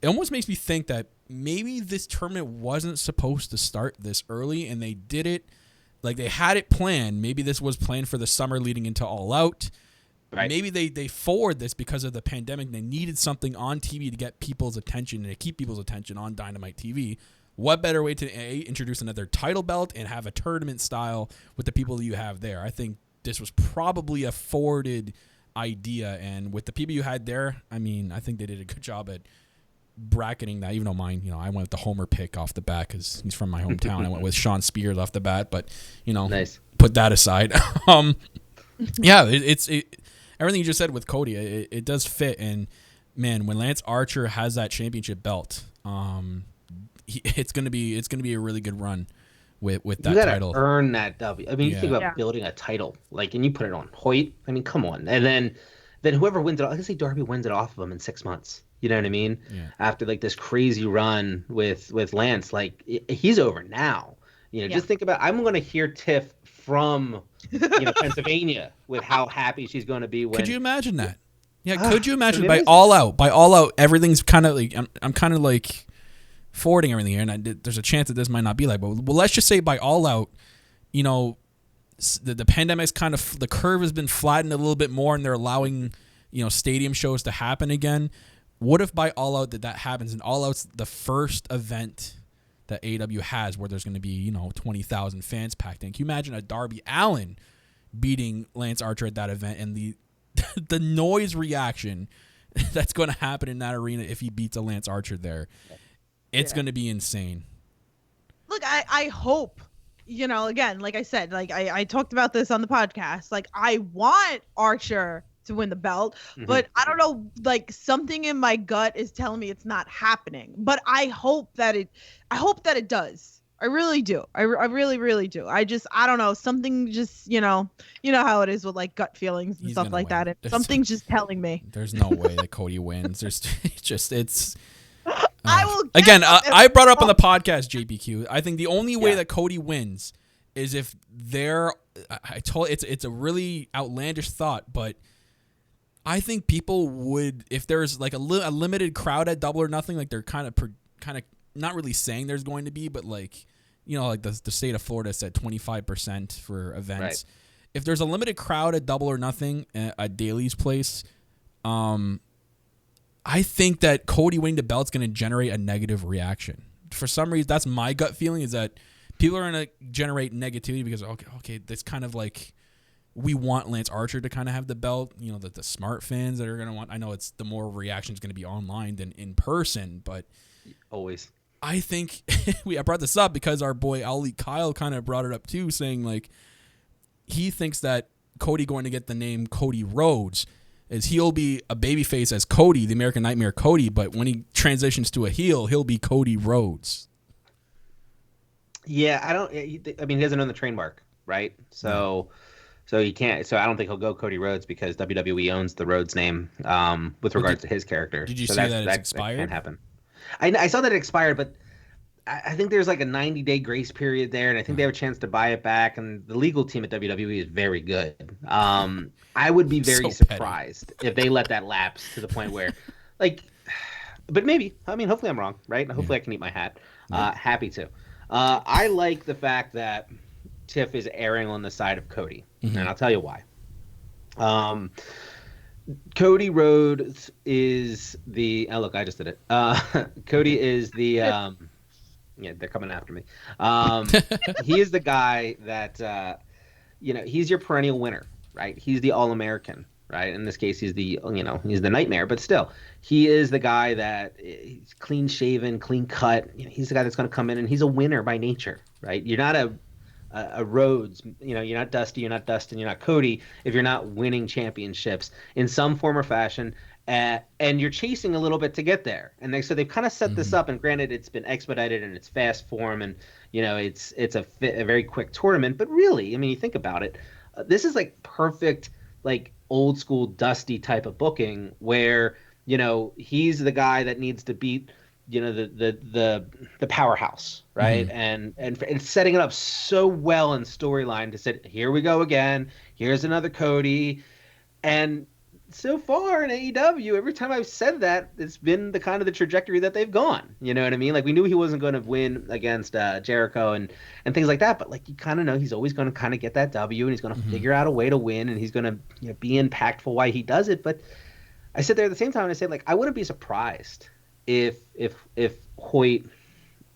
it almost makes me think that maybe this tournament wasn't supposed to start this early, and they did it. Like, they had it planned. Maybe this was planned for the summer leading into All Out. Right. Maybe they forward this because of the pandemic. They needed something on TV to get people's attention and to keep people's attention on Dynamite TV. What better way to introduce another title belt and have a tournament style with the people that you have there? I think this was probably a forwarded idea. And with the people you had there, I mean, I think they did a good job at bracketing that, even though mine, I went with the Homer pick off the bat because he's from my hometown. I went with Sean Spears off the bat, but nice. Put that aside. It's everything you just said with Cody, it does fit. And man, when Lance Archer has that championship belt, it's gonna be a really good run with that you gotta title. Earn that W. I mean, you think about Yeah. building a title, like, and you put it on Hoyt. I mean, come on. And then whoever wins it, I say Darby wins it off of him in 6 months. You know what I mean? Yeah. After like this crazy run with Lance, like he's over now. You know, just think about. I'm going to hear Tiff from Pennsylvania with how happy she's going to be when. Could you imagine that? Yeah, could you imagine be by amazing. all out, everything's kind of like I'm kind of like forwarding everything here, and there's a chance that this might not be like, but well, let's just say by all out, the pandemic's kind of the curve has been flattened a little bit more, and they're allowing stadium shows to happen again. What if by all out that happens, and all out's the first event that AEW has where there's going to be 20,000 fans packed in? Can you imagine a Darby Allin beating Lance Archer at that event, and the the noise reaction that's going to happen in that arena if he beats a Lance Archer there? It's going to be insane. Look, I hope, again, like I said, like I talked about this on the podcast, like I want Archer to win the belt, but I don't know, like something in my gut is telling me it's not happening, but I hope that it does. I really do. I really, really do. I don't know. Something just, you know how it is with like gut feelings and He's stuff gonna like win. that. And something's just telling me. There's no way that Cody wins. It's I will again. I brought it up on the podcast, JPQ. I think the only way that Cody wins is if it's a really outlandish thought, but I think people would, if there's like a limited crowd at Double or Nothing, like they're kind of not really saying there's going to be, but like like the state of Florida said 25% for events. Right. If there's a limited crowd at Double or Nothing at Daly's place, I think that Cody winning the belt's going to generate a negative reaction. For some reason, that's my gut feeling, is that people are going to generate negativity because, okay, that's kind of like, we want Lance Archer to kind of have the belt, the smart fans that are going to want. I know it's the more reaction is going to be online than in person, but always. I think I brought this up because our boy Ali Kyle kind of brought it up too, saying like he thinks that Cody going to get the name Cody Rhodes is he'll be a babyface as Cody, the American Nightmare Cody, but when he transitions to a heel, he'll be Cody Rhodes. Yeah, he doesn't own the trademark, right? So he can't. So I don't think he'll go Cody Rhodes because WWE owns the Rhodes name with regards to his character. Did you see that it's expired? That can't happen. I saw that it expired, but I think there's like a 90-day grace period there, and I think they have a chance to buy it back. And the legal team at WWE is very good. I would be very surprised if they let that lapse to the point where, like, but maybe. I mean, hopefully I'm wrong, right? Hopefully I can eat my hat. Happy to. I like the fact that Tiff is erring on the side of Cody, and I'll tell you why. Cody Rhodes is the. Oh, look, I just did it. Cody is the. Yeah, they're coming after me. He is the guy that, he's your perennial winner, right? He's the All-American, right? In this case, he's the Nightmare, but still, he is the guy that he's clean shaven, clean cut. He's the guy that's going to come in, and he's a winner by nature, right? You're not a Rhodes, you're not Dusty, you're not Dustin, you're not Cody if you're not winning championships in some form or fashion, and you're chasing a little bit to get there. And they've kind of set this up, and granted, it's been expedited and it's fast form, and it's a very quick tournament. But really, I mean, you think about it, this is like perfect, like old school Dusty type of booking where he's the guy that needs to beat the powerhouse, right? And it's setting it up so well in storyline to say, here we go again, here's another Cody. And so far in AEW, every time I've said that, it's been the kind of the trajectory that they've gone. You know what I mean? Like, we knew he wasn't going to win against Jericho and things like that, but like, you kind of know he's always going to kind of get that W, and he's going to figure out a way to win, and he's going to be impactful while he does it. But I sit there at the same time and I say, like, I wouldn't be surprised if Hoyt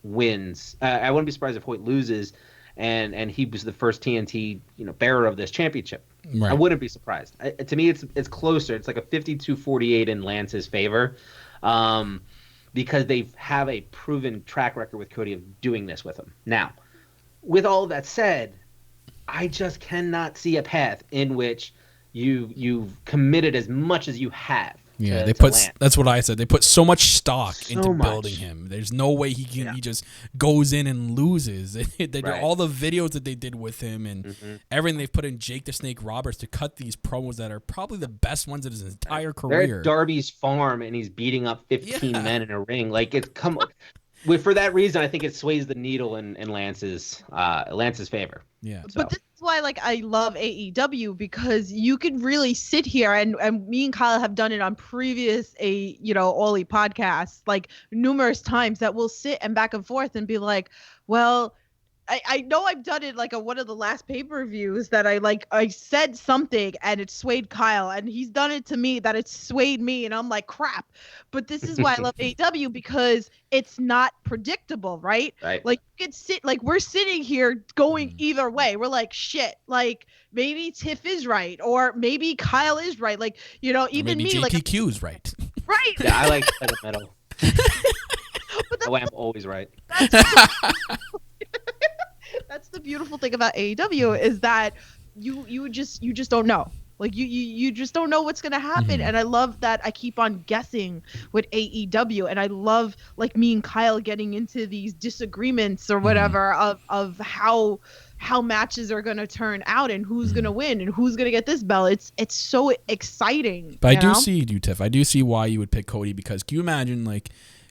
wins. I wouldn't be surprised if Hoyt loses and he was the first TNT bearer of this championship. Right. I wouldn't be surprised. To me, it's closer. It's like a 52-48 in Lance's favor, because they have a proven track record with Cody of doing this with him. Now, with all of that said, I just cannot see a path in which you've committed as much as you have Yeah, to Lance. That's what I said. They put so much stock into much. building him. There's no way he just goes in and loses. All the videos that they did with him and everything they've put in Jake the Snake Roberts to cut these promos that are probably the best ones of his entire career. They're at Darby's farm and he's beating up 15 men in a ring. Like for that reason, I think it sways the needle in Lance's favor. Yeah. But this is why I love AEW, because you could really sit here and me and Kyle have done it on previous Oli podcasts numerous times, that we'll sit and back and forth and be like, well, I know I've done it on one of the last pay-per-views that I said something and it swayed Kyle, and he's done it to me that it swayed me, and I'm like, crap. But this is why I love AEW, because it's not predictable, right? Right. You could sit we're sitting here going either way. We're like, shit, maybe Tiff is right, or maybe Kyle is right. Even maybe me, JPQ is right. right. Yeah, I like the metal. I'm always right. That's the beautiful thing about AEW, is that you just don't know. You just don't know what's gonna happen. And I love that I keep on guessing with AEW, and I love me and Kyle getting into these disagreements or whatever of how matches are gonna turn out and who's gonna win and who's gonna get this belt. It's so exciting. But I do see you, Tiff. I do see why you would pick Cody, because can you imagine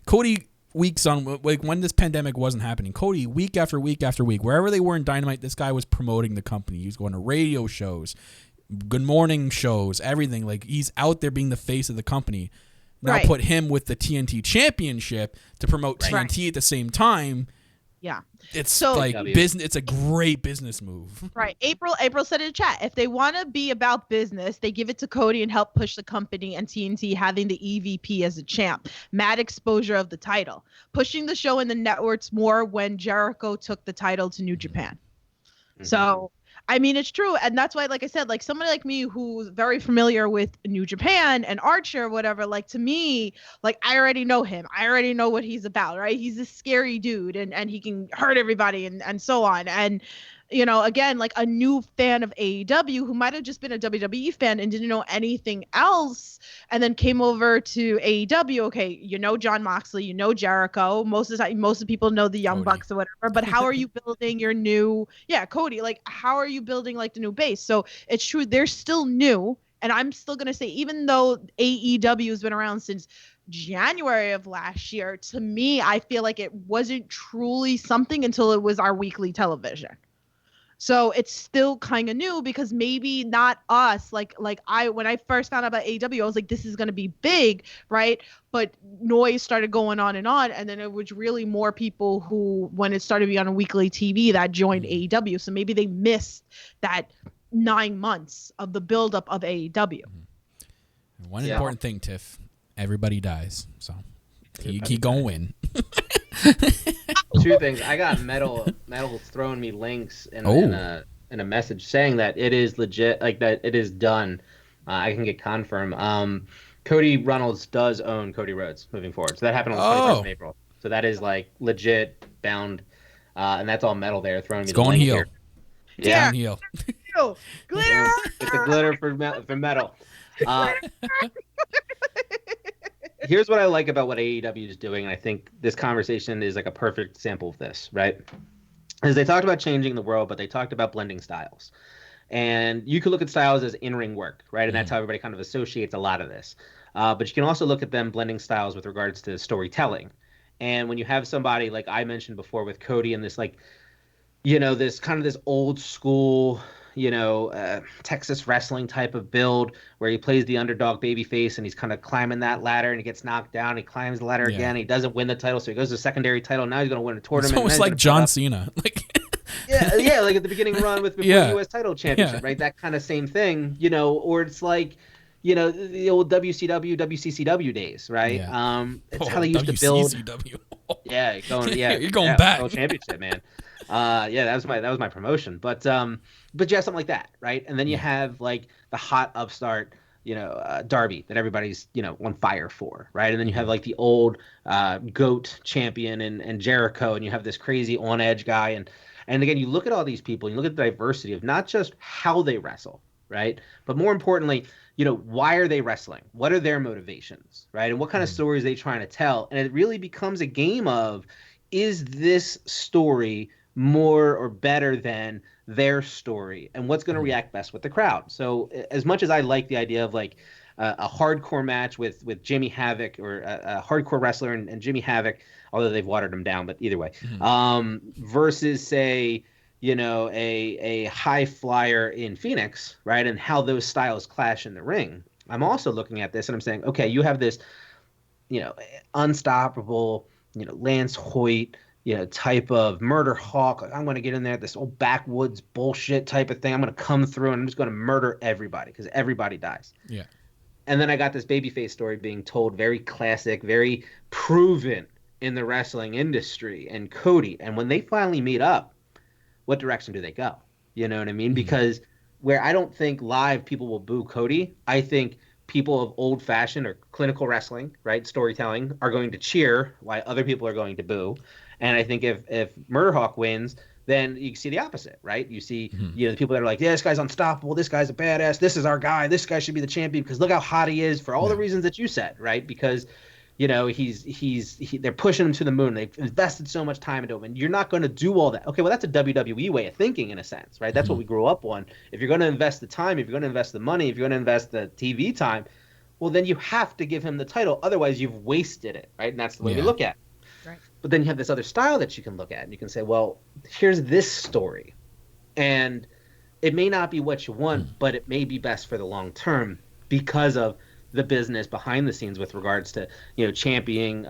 Cody weeks on when this pandemic wasn't happening, Cody week after week after week, wherever they were in Dynamite, this guy was promoting the company. He was going to radio shows, good morning shows, everything. He's out there being the face of the company. Now put him with the TNT Championship to promote TNT at the same time. Yeah. It's business. It's a great business move. Right. April said in the chat, if they want to be about business, they give it to Cody and help push the company, and TNT having the EVP as a champ. Mad exposure of the title. Pushing the show in the networks more when Jericho took the title to New Japan. So, I mean, it's true. And that's why, like I said, somebody like me who's very familiar with New Japan and Archer or whatever, to me, I already know him. I already know what he's about, right? He's a scary dude and he can hurt everybody and so on. And, again, a new fan of AEW who might have just been a WWE fan and didn't know anything else, and then came over to AEW. Okay, Jon Moxley, Jericho. Most of the time, most of the people know the Young Bucks or whatever. But how are you building your new, Cody? How are you building the new base? So it's true, they're still new, and I'm still gonna say, even though AEW has been around since January of last year, to me, I feel like it wasn't truly something until it was our weekly television. So it's still kind of new, because maybe not us. When I first found out about AEW, I was like, this is going to be big, right? But noise started going on, and then it was really more people who, when it started to be on a weekly TV, that joined AEW. So maybe they missed that 9 months of the buildup of AEW. One important thing, Tiff: everybody dies. So he gonna win. Two things. I got Metal throwing me links in a message saying that it is legit, that it is done. I can get confirmed. Cody Reynolds does own Cody Rhodes moving forward. So that happened on the 21st of April. So that is legit bound. And that's all Metal there throwing me the link heel. Here. Yeah. Going heel. Glitter. It's the glitter for Metal. Here's what I like about what AEW is doing, and I think this conversation is a perfect sample of this, right? Is they talked about changing the world, but they talked about blending styles. And you could look at styles as in-ring work, right? And that's how everybody kind of associates a lot of this. But you can also look at them blending styles with regards to storytelling. And when you have somebody like I mentioned before with Cody and this this kind of this old school, Texas wrestling type of build where he plays the underdog babyface and he's kind of climbing that ladder and he gets knocked down. He climbs the ladder again. He doesn't win the title, so he goes to the secondary title. Now he's going to win a tournament. It's almost like John Cena. Yeah, at the beginning run with before the U.S. title championship, right? That kind of same thing, or it's the old WCW, WCCW days, right? Yeah. It's how they used to build. WCCW. You're going back. World championship, man. That was my promotion, but you have something like that, right? And then you have the hot upstart, Darby that everybody's on fire for, right? And then you have the old GOAT champion and Jericho, and you have this crazy on edge guy, and again you look at all these people, and you look at the diversity of not just how they wrestle, right? But more importantly, why are they wrestling? What are their motivations, right? And what kind of stories are they trying to tell? And it really becomes a game of, is this story more or better than their story? And what's going to react best with the crowd? So as much as I like the idea of like a hardcore match with Jimmy Havoc, or a hardcore wrestler and Jimmy Havoc, although they've watered him down, but either way, versus say, a high flyer in Phoenix, right? And how those styles clash in the ring. I'm also looking at this and I'm saying, okay, you have this, unstoppable, Lance Hoyt, type of murder hawk. Like, I'm going to get in there, this old backwoods bullshit type of thing. I'm going to come through and I'm just going to murder everybody because everybody dies. Yeah. And then I got this babyface story being told, very classic, very proven in the wrestling industry, and Cody. And when they finally meet up, what direction do they go? You know what I mean? Because where I don't think live people will boo Cody, I think people of old-fashioned or clinical wrestling, right, storytelling, are going to cheer while other people are going to boo. And I think if Murder Hawk wins, then you see the opposite, right? You see, the people that are like, yeah, this guy's unstoppable, this guy's a badass, this is our guy, this guy should be the champion because look how hot he is, for all the reasons that you said, right? Because they're pushing him to the moon. They've invested so much time into him, and you're not going to do all that. Okay, well, that's a WWE way of thinking in a sense, right? That's what we grew up on. If you're going to invest the time, if you're going to invest the money, if you're going to invest the TV time, well, then you have to give him the title. Otherwise, you've wasted it, right? And that's the way we look at it. Right. But then you have this other style that you can look at, and you can say, well, here's this story, and it may not be what you want, but it may be best for the long term because of the business behind the scenes with regards to championing,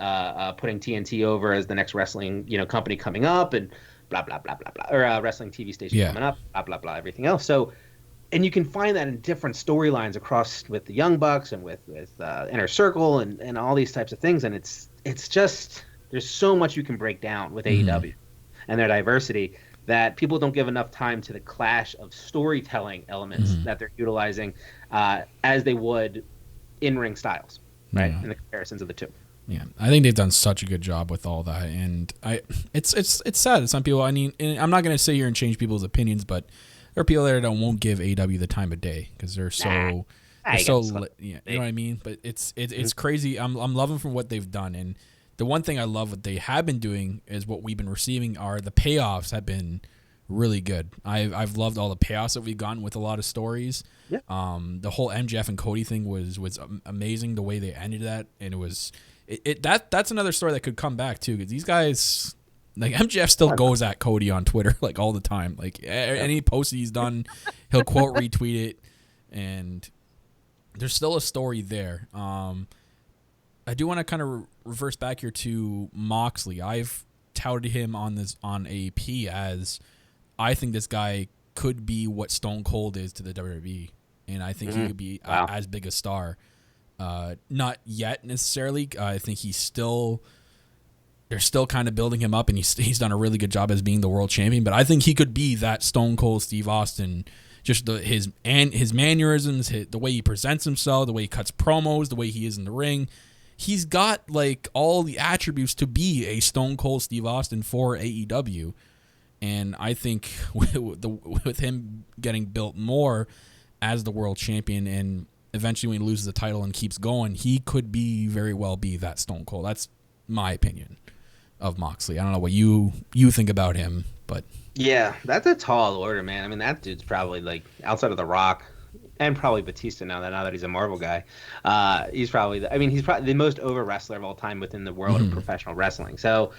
putting TNT over as the next wrestling company coming up, and blah blah blah blah blah, or wrestling TV station coming up, blah blah blah, everything else. So, and you can find that in different storylines across with the Young Bucks and with Inner Circle and all these types of things, and it's just, there's so much you can break down with AEW and their diversity that people don't give enough time to the clash of storytelling elements that they're utilizing as they would in-ring styles, right? In the comparisons of the two. Yeah, I think they've done such a good job with all that, and it's sad that some people. I mean, and I'm not going to sit here and change people's opinions, but there are people there that won't give AEW the time of day because they're so, you know what I mean. But it's crazy. I'm loving from what they've done, and the one thing I love what they have been doing is what we've been receiving are the payoffs have been really good. I've loved all the payoffs that we've gotten with a lot of stories. Yeah. The whole MJF and Cody thing was amazing the way they ended that, and it was that's another story that could come back too, because these guys, like, MJF still goes at Cody on Twitter like all the time. Like any post he's done, he'll quote retweet it, and there's still a story there. I do want to kind of reverse back here to Moxley. I've touted him on AP as I think this guy could be what Stone Cold is to the WWE, and I think he could be as big a star. Not yet necessarily. I think they're still kind of building him up, and he's done a really good job as being the world champion. But I think he could be that Stone Cold Steve Austin. Just his mannerisms, the way he presents himself, the way he cuts promos, the way he is in the ring. He's got like all the attributes to be a Stone Cold Steve Austin for AEW. And I think with him getting built more as the world champion, and eventually when he loses the title and keeps going, he could very well be that Stone Cold. That's my opinion of Moxley. I don't know what you think about him, but yeah, that's a tall order, man. I mean, that dude's probably like outside of The Rock and probably Batista now that he's a Marvel guy. He's probably the most over wrestler of all time within the world of professional wrestling. So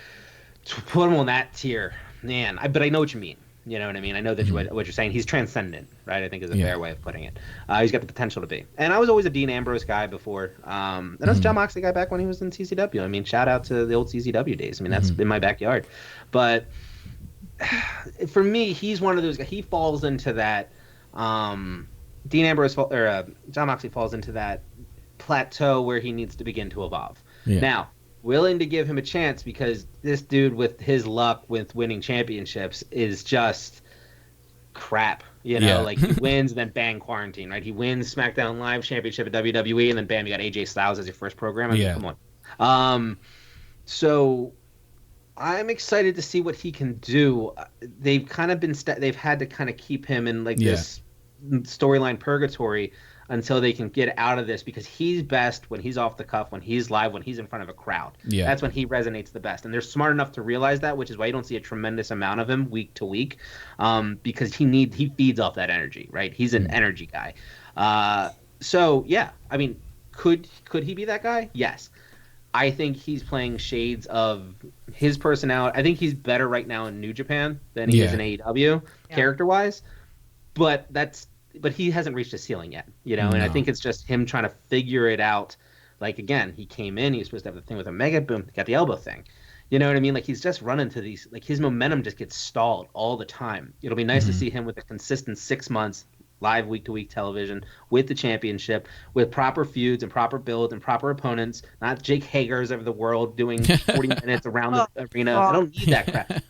to put him on that tier, man, but I know what you mean. You know what I mean? I know that what you're saying. He's transcendent, right? I think is a fair way of putting it. He's got the potential to be. And I was always a Dean Ambrose guy before. And I was a John Moxley guy back when he was in CZW. I mean, shout out to the old CZW days. I mean, that's in my backyard. But for me, he's one of those guys. He falls into that. Dean Ambrose John Moxley falls into that plateau where he needs to begin to evolve. Yeah. Now, willing to give him a chance because this dude with his luck with winning championships is just crap. Like he wins and then bang, quarantine, right? He wins SmackDown Live championship at WWE and then bam, you got AJ Styles as your first program. I mean, come on. So I'm excited to see what he can do. They've kind of been they've had to kind of keep him in like this storyline purgatory until they can get out of this, because he's best when he's off the cuff, when he's live, when he's in front of a crowd. Yeah. That's when he resonates the best. And they're smart enough to realize that, which is why you don't see a tremendous amount of him week to week, because he feeds off that energy, right? He's an energy guy. So, yeah, I mean, could he be that guy? Yes. I think he's playing shades of his personality. I think he's better right now in New Japan than he is in AEW, character-wise. But he hasn't reached a ceiling yet, you know? And I think it's just him trying to figure it out. Like, again, he came in, he was supposed to have the thing with a mega boom, got the elbow thing. You know what I mean? Like, he's just running to these, like, his momentum just gets stalled all the time. It'll be nice to see him with a consistent 6 months live week-to-week television with the championship, with proper feuds and proper builds and proper opponents, not Jake Hager's of the world doing 40 minutes around the arena. I don't need that crap.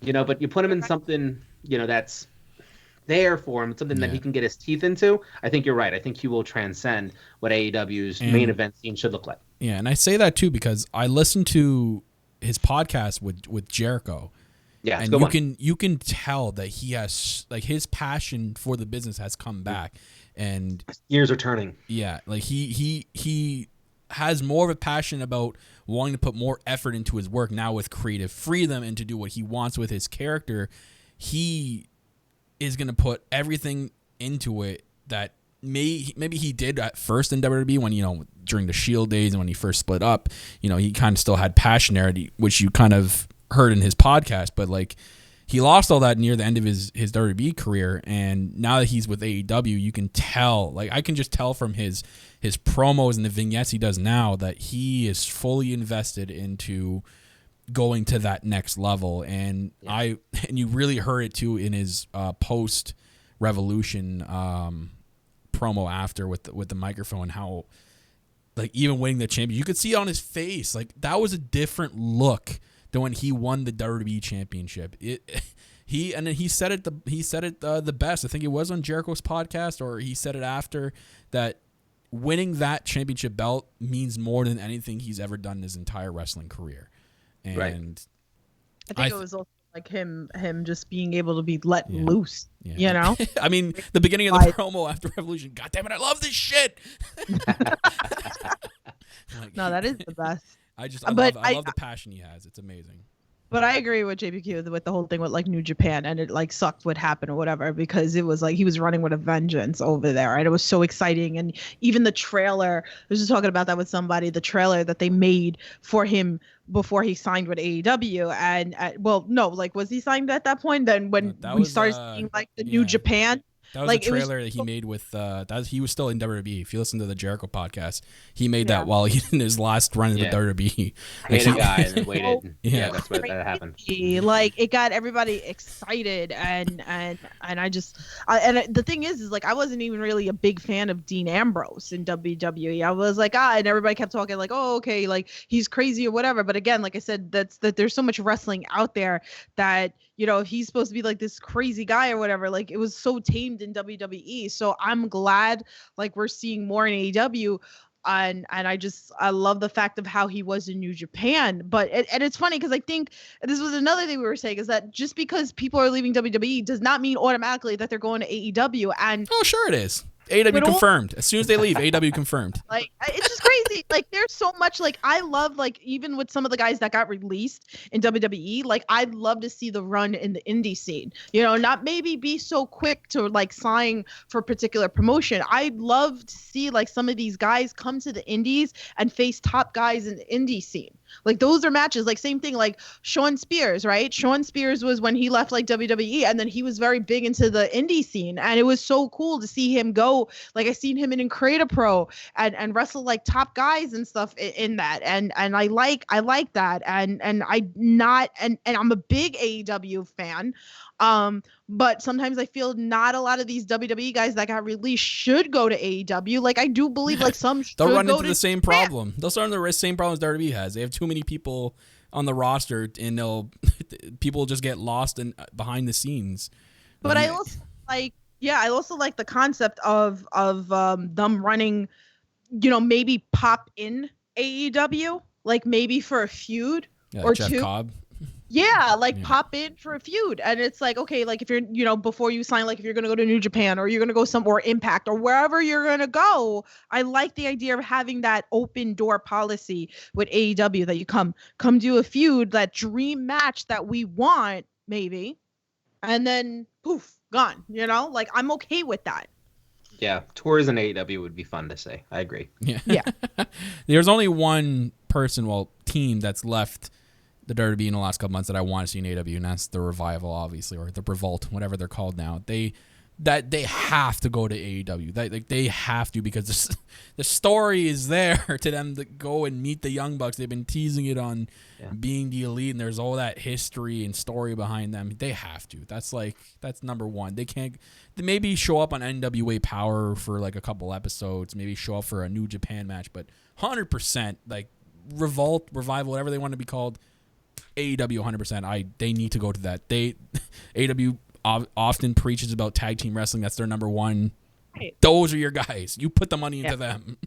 You know, but you put him in something, you know, that's there for him, something that he can get his teeth into. I think you're right. I think he will transcend what AEW's main event scene should look like. Yeah, and I say that too because I listened to his podcast with Jericho. Yeah, and you can tell that he has, like, his passion for the business has come back, and gears are turning. Yeah, like he has more of a passion about wanting to put more effort into his work now with creative freedom and to do what he wants with his character. He is going to put everything into it that maybe he did at first in WWE when, you know, during the Shield days and when he first split up, you know, he kind of still had passion there, which you kind of heard in his podcast, but like he lost all that near the end of his WWE career, and now that he's with AEW, you can tell, like I can just tell from his promos and the vignettes he does now that he is fully invested into going to that next level, and and you really heard it too in his post Revolution promo after with the microphone, how like even winning the champion, you could see it on his face, like that was a different look than when he won the WWE championship. He said it the best. I think it was on Jericho's podcast, or he said it after, that winning that championship belt means more than anything he's ever done in his entire wrestling career. And I think it was also like him just being able to be let loose. Yeah. You know? I mean, the beginning of the promo after Revolution, God damn it, I love this shit. No, that is the best. I love the passion he has. It's amazing. But I agree with JPQ with the whole thing with like New Japan, and it like sucked what happened or whatever, because it was like he was running with a vengeance over there, and it was so exciting. And even the trailer, I was just talking about that with somebody, the trailer that they made for him before he signed with AEW, and was he signed at that point? Then when we started seeing like the New Japan. That was the trailer that he made with he was still in WWE. If you listen to the Jericho podcast, he made that while he in his last run in the WWE. Like, a guy and waited. That's what that happened. Like it got everybody excited, and the thing is like I wasn't even really a big fan of Dean Ambrose in WWE. I was like, and everybody kept talking like, oh, okay, like he's crazy or whatever. But again, like I said, that there's so much wrestling out there that, you know, if he's supposed to be like this crazy guy or whatever, like it was so tamed in WWE. So I'm glad like we're seeing more in AEW, and I love the fact of how he was in New Japan. But and it's funny because I think this was another thing we were saying, is that just because people are leaving WWE does not mean automatically that they're going to AEW. And sure it is. AEW confirmed. As soon as they leave, AEW confirmed. Like, it's just crazy. Like, there's so much. Like, I love, like, even with some of the guys that got released in WWE, like, I'd love to see the run in the indie scene. You know, not maybe be so quick to, like, sign for a particular promotion. I'd love to see, like, some of these guys come to the indies and face top guys in the indie scene. Like, those are matches. Like, same thing, like Shawn Spears, right? Shawn Spears was when he left, like, WWE, and then he was very big into the indie scene, and it was so cool to see him go. Like, I seen him in Creator Pro and wrestle, like, top guys and stuff in that, and I like that, and I'm a big AEW fan. But sometimes I feel not a lot of these WWE guys that got released should go to AEW. Like, I do believe like some they'll run into the same problem. They'll start on the same problems WWE has. They have too many people on the roster, and people just get lost in behind the scenes. But I also like the concept of them running, you know, maybe pop in AEW, like maybe for a feud or Jeff two. Cobb. Yeah, like pop in for a feud. And it's like, okay, like if you're, before you sign, like if you're going to go to New Japan or you're going to go somewhere Impact or wherever you're going to go, I like the idea of having that open door policy with AEW that you come do a feud, that dream match that we want, maybe, and then poof, gone, like I'm okay with that. Yeah, tours in AEW would be fun to see. I agree. Yeah. There's only one team that's left the WWE in the last couple months that I want to see in AEW, and that's the Revival, obviously, or the Revolt, whatever they're called now. They have to go to AEW. They have to, because the story is there to them to go and meet the Young Bucks. They've been teasing it on being the Elite, and there's all that history and story behind them. They have to. That's number one. They can't. They maybe show up on NWA Power for like a couple episodes, maybe show up for a New Japan match, but 100% like Revolt, Revival, whatever they want to be called, AEW 100%. They need to go to that. AEW often preaches about tag team wrestling. That's their number one. Right. Those are your guys. You put the money into them.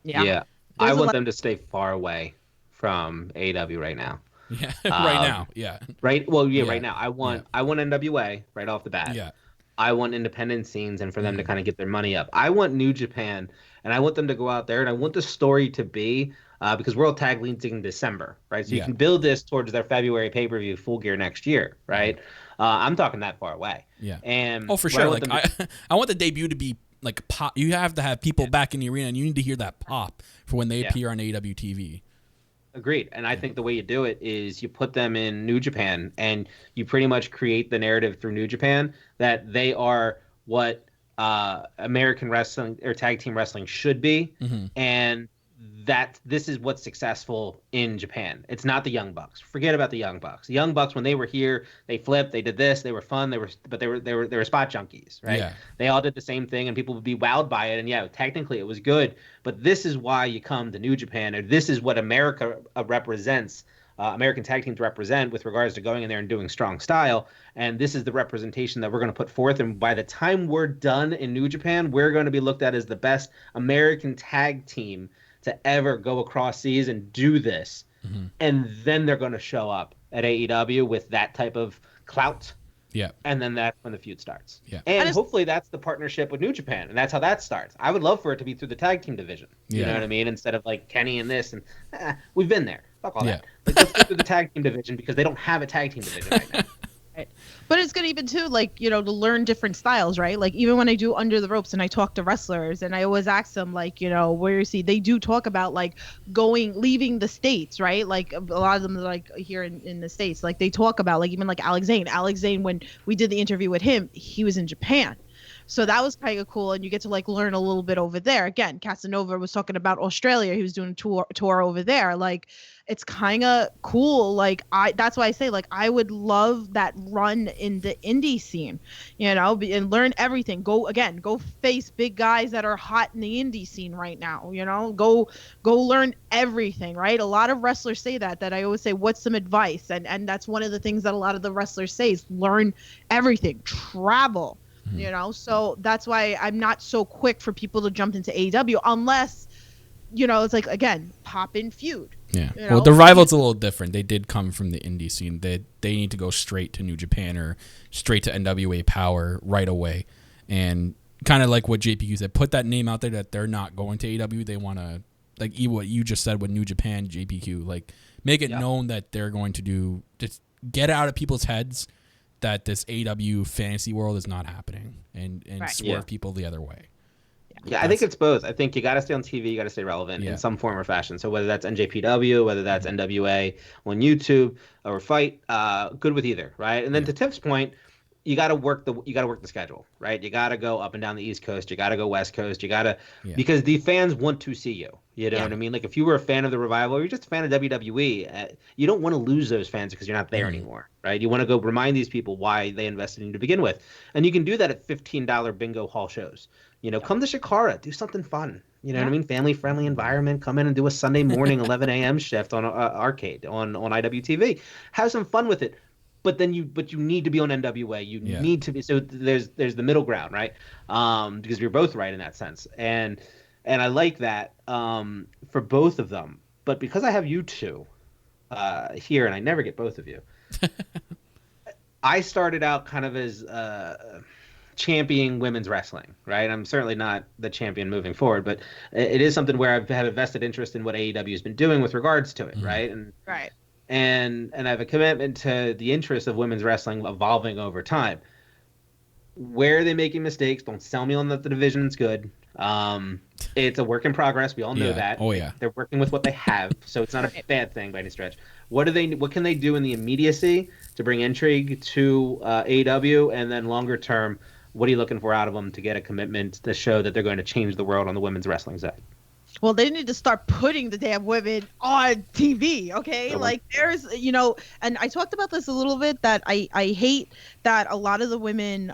Yeah. I want them to stay far away from AEW right now. Yeah, right now. Yeah. Right. Well, right now. I want NWA right off the bat. Yeah. I want independent scenes and for them to kind of get their money up. I want New Japan, and I want them to go out there, and I want the story to be because World Tag League's in December, right? So you can build this towards their February pay-per-view Full Gear next year, right? I'm talking that far away. Yeah. And for sure. I want the debut to be like pop. You have to have people back in the arena, and you need to hear that pop for when they appear on AEW TV. Agreed. And I think the way you do it is you put them in New Japan, and you pretty much create the narrative through New Japan that they are what American wrestling or tag team wrestling should be, and that this is what's successful in Japan. It's not the Young Bucks. Forget about the Young Bucks. The Young Bucks, when they were here, they flipped, they did this, they were fun, they were spot junkies, right? Yeah. They all did the same thing, and people would be wowed by it. And technically it was good, but this is why you come to New Japan, or this is what America represents. American tag teams represent with regards to going in there and doing strong style. And this is the representation that we're going to put forth. And by the time we're done in New Japan, we're going to be looked at as the best American tag team to ever go across seas and do this. And then they're going to show up at AEW with that type of clout. Yeah. And then that's when the feud starts. Yeah. And hopefully that's the partnership with New Japan. And that's how that starts. I would love for it to be through the tag team division. You know what I mean? Instead of like Kenny and this. And we've been there. Fuck all that. Like, let's go through the tag team division because they don't have a tag team division right now. Right. But it's good even too, like, to learn different styles, right? Like even when I do Under the Ropes and I talk to wrestlers and I always ask them like, where you see, they do talk about like leaving the States, right? Like a lot of them like here in the States, like they talk about like even like Alex Zane, when we did the interview with him, he was in Japan. So that was kind of cool, and you get to like learn a little bit over there. Again, Casanova was talking about Australia. He was doing a tour over there. Like, it's kind of cool. Like, that's why I say like I would love that run in the indie scene, and learn everything. Go face big guys that are hot in the indie scene right now. Go learn everything. Right? A lot of wrestlers say that I always say, what's some advice? And that's one of the things that a lot of the wrestlers say is learn everything, travel. So that's why I'm not so quick for people to jump into AEW unless, it's like, again, pop in feud. Yeah. Well, the Rival's a little different. They did come from the indie scene. They need to go straight to New Japan or straight to NWA Power right away. And kind of like what JPQ said, put that name out there that they're not going to AEW. They want to, like what you just said with New Japan, JPQ, like make it known that they're going to do, just get out of people's heads that this AEW fantasy world is not happening and swerve people the other way. Yeah, I think it's both. I think you got to stay on TV, you got to stay relevant in some form or fashion. So whether that's NJPW, whether that's NWA on YouTube or Fight, good with either, right? And then to Tiff's point, you got to work the schedule, right? You got to go up and down the East Coast, you got to go West Coast, you got to because the fans want to see you. You know what I mean? Like if you were a fan of the Revival or you're just a fan of WWE, you don't want to lose those fans because you're not there anymore, right? You want to go remind these people why they invested in you to begin with. And you can do that at $15 bingo hall shows. Come to Shikara, do something fun. You know what I mean? Family-friendly environment. Come in and do a Sunday morning 11 a.m. shift on Arcade on IWTV. Have some fun with it. But you need to be on NWA. You need to be. So there's the middle ground, right? Because you're both right in that sense. And I like that for both of them. But because I have you two here, and I never get both of you, I started out kind of as championing women's wrestling, right? I'm certainly not the champion moving forward, but it is something where I've had a vested interest in what AEW has been doing with regards to it, right? And I have a commitment to the interest of women's wrestling evolving over time. Where are they making mistakes? Don't sell me on that the division's good. It's a work in progress. We all know that. Oh yeah. They're working with what they have, so it's not a bad thing by any stretch. What can they do in the immediacy to bring intrigue to AEW, and then longer term, what are you looking for out of them to get a commitment to show that they're going to change the world on the women's wrestling side? Well, they need to start putting the damn women on TV, okay? Like, there's, and I talked about this a little bit, that I hate that a lot of the women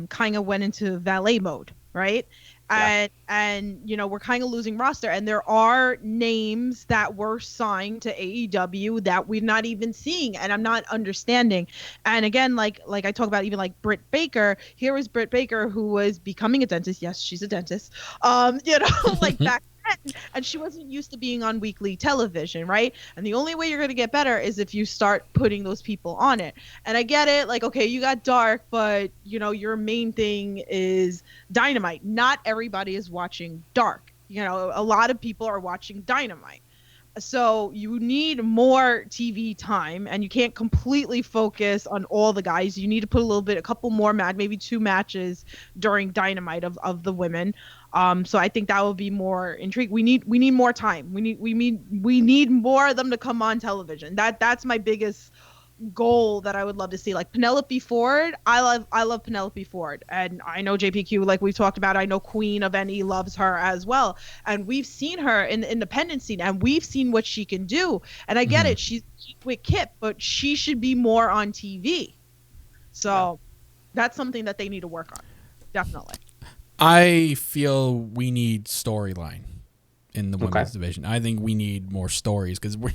kind of went into valet mode, right? And we're kind of losing roster, and there are names that were signed to AEW that we're not even seeing, and I'm not understanding. And again, like I talk about, even like Britt Baker. Here is Britt Baker, who was becoming a dentist. Yes, she's a dentist. Like back then, and she wasn't used to being on weekly television, right? And the only way you're going to get better is if you start putting those people on it. And I get it, like, okay, you got Dark, but your main thing is Dynamite. Not everybody is watching Dark. A lot of people are watching Dynamite. So you need more TV time, and you can't completely focus on all the guys. You need to put a couple more maybe 2 matches during Dynamite of the women. So I think that will be more intrigue. We need more time. We need more of them to come on television. That's my biggest goal that I would love to see. Like Penelope Ford, I love Penelope Ford, and I know JPQ, like we've talked about. I know Queen of NE loves her as well, and we've seen her in the independent scene, and we've seen what she can do. And I get it, she's with Kip, but she should be more on TV. So that's something that they need to work on, definitely. I feel we need storyline in the women's division. I think we need more stories, because when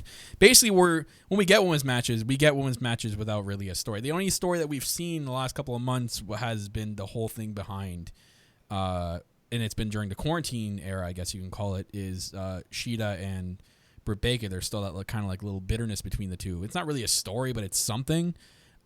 we get women's matches, we get women's matches without really a story. The only story that we've seen in the last couple of months has been the whole thing behind, and it's been during the quarantine era, I guess you can call it, is Shida and Britt Baker. There's still that kind of like little bitterness between the two. It's not really a story, but it's something.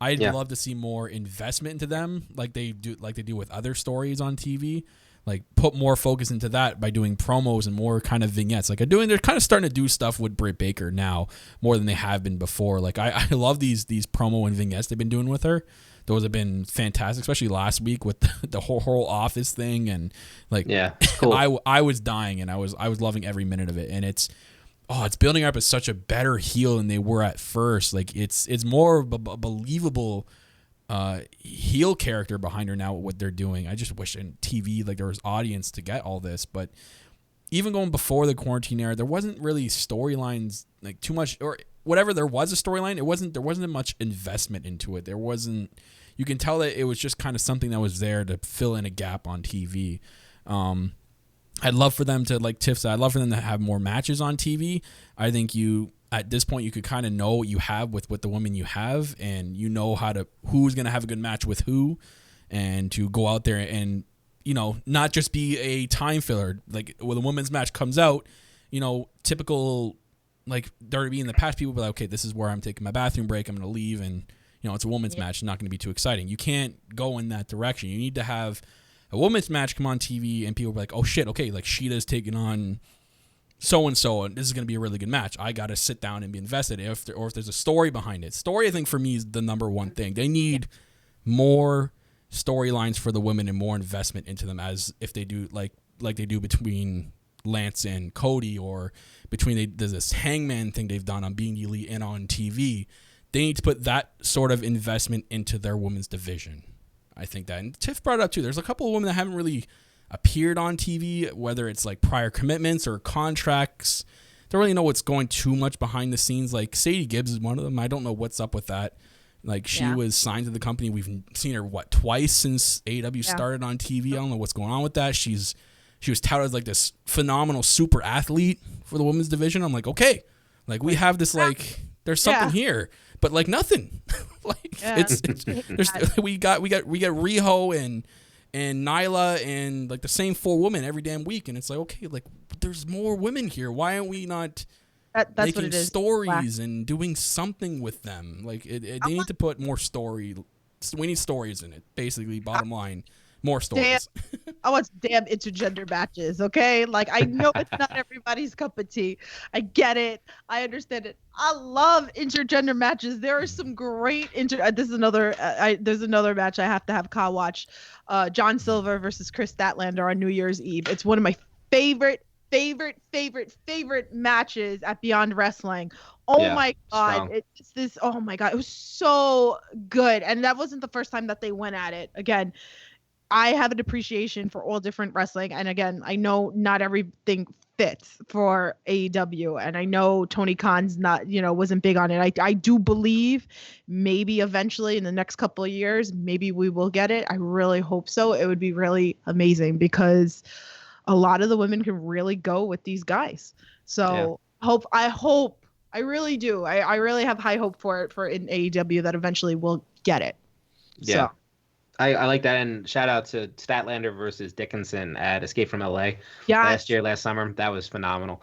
I'd love to see more investment into them, like they do with other stories on TV. Like put more focus into that by doing promos and more kind of vignettes. Like they're kind of starting to do stuff with Britt Baker now more than they have been before. Like I love these promo and vignettes they've been doing with her. Those have been fantastic, especially last week with the whole office thing, and like cool. I was dying, and I was loving every minute of it. And it's building up as such a better heel than they were at first. Like it's more of a believable heel character behind her now with what they're doing. I just wish in TV like there was audience to get all this. But even going before the quarantine era, there wasn't really storylines like too much, or whatever there was a storyline, there wasn't much investment into it. There wasn't. You can tell that it was just kind of something that was there to fill in a gap on TV. I'd love for them to, like Tiff said, I'd love for them to have more matches on TV. I think at this point, you could kind of know what you have with the women you have, and you know who's going to have a good match with who, and to go out there and, not just be a time filler. Like when a women's match comes out, typical, like WWE in the past, people be like, okay, this is where I'm taking my bathroom break. I'm going to leave, and, it's a women's match. It's not going to be too exciting. You can't go in that direction. You need to have a women's match come on TV, and people be like, oh shit, okay, like Shida's taking on so-and-so, and this is going to be a really good match. I got to sit down and be invested if there's a story behind it. Story, I think, for me is the number one thing. They need more storylines for the women and more investment into them, as if they do like they do between Lance and Cody, or there's this Hangman thing they've done on Being the Elite and on TV. They need to put that sort of investment into their women's division. I think that. And Tiff brought it up too. There's a couple of women that haven't really appeared on TV, whether it's like prior commitments or contracts. Don't really know what's going too much behind the scenes. Like Sadie Gibbs is one of them. I don't know what's up with that. Like she was signed to the company. We've seen her twice since AEW started on TV. I don't know what's going on with that. She was touted as like this phenomenal super athlete for the women's division. I'm like, okay, like we have this, like there's something here, but like nothing. Like we got Riho and Nyla and like the same 4 women every damn week, and it's like, okay, like there's more women here. Why aren't we not That's making what it is. stories and doing something with them. Like they need to put more story. We need stories in it. Basically, bottom line, more stories. I want damn intergender matches. Okay, like I know it's not everybody's cup of tea. I get it. I understand it. I love intergender matches. There are some great This is another. There's another match I have to have Kyle watch. John Silver versus Chris Statlander on New Year's Eve. It's one of my favorite matches at Beyond Wrestling. Oh my God. It's this, oh my God. It was so good. And that wasn't the first time that they went at it. Again, I have an appreciation for all different wrestling. And again, I know not everything fits for AEW. And I know Tony Khan's not, wasn't big on it. I do believe maybe eventually in the next couple of years, maybe we will get it. I really hope so. It would be really amazing because a lot of the women can really go with these guys. So I really do. I really have high hope for it for in AEW that eventually we'll get it. Yeah. So. I like that. And shout out to Statlander versus Dickinson at Escape from LA last summer. That was phenomenal.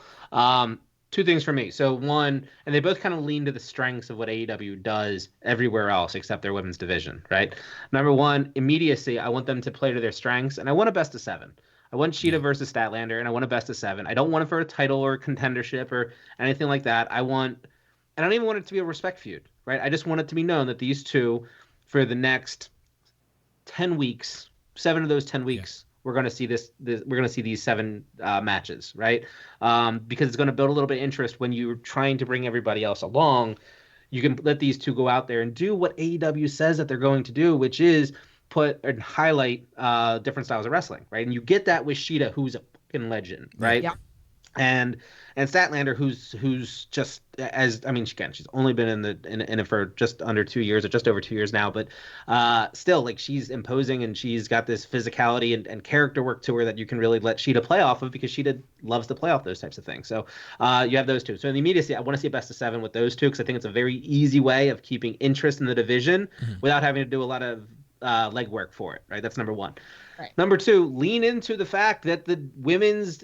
Two things for me. So one, and they both kind of lean to the strengths of what AEW does everywhere else except their women's division, right? Number one, immediacy. I want them to play to their strengths, and I want a best of 7. I want Cheetah versus Statlander, and I want a best of 7. I don't want it for a title or a contendership or anything like that. I don't even want it to be a respect feud, right? I just want it to be known that these two, for the next 10 weeks, 7 of those 10 weeks, we're going to see we're going to see these 7 matches, right? Because it's going to build a little bit of interest when you're trying to bring everybody else along. You can let these two go out there and do what AEW says that they're going to do, which is put and highlight different styles of wrestling, right? And you get that with Sheeta, who's a fucking legend, right? Yeah. And Statlander, who's just she's only been in it for just under 2 years or just over 2 years now, but still, like, she's imposing and she's got this physicality and character work to her that you can really let Sheeta play off of because Sheeta loves to play off those types of things. So you have those two. So in the immediacy, I want to see a best of 7 with those two because I think it's a very easy way of keeping interest in the division without having to do a lot of legwork for it, right? That's number one. Right. Number two, lean into the fact that the women's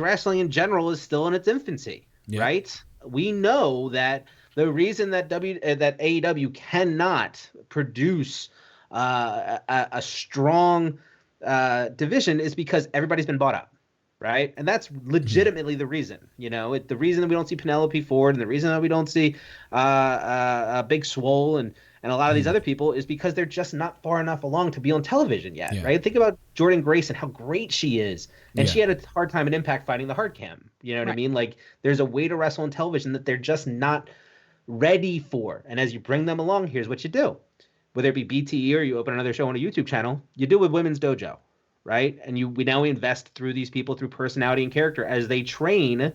wrestling in general is still in its infancy, right? We know that the reason that AEW cannot produce a strong division is because everybody's been bought out, right? And that's legitimately the reason. The reason that we don't see Penelope Ford and the reason that we don't see Big Swole and a lot of these other people is because they're just not far enough along to be on television yet, right? Think about Jordan Grace and how great she is. And she had a hard time in Impact fighting the hard cam. You know what I mean? Like, there's a way to wrestle on television that they're just not ready for. And as you bring them along, here's what you do. Whether it be BTE or you open another show on a YouTube channel, you do with Women's Dojo, right? And we now invest through these people through personality and character as they train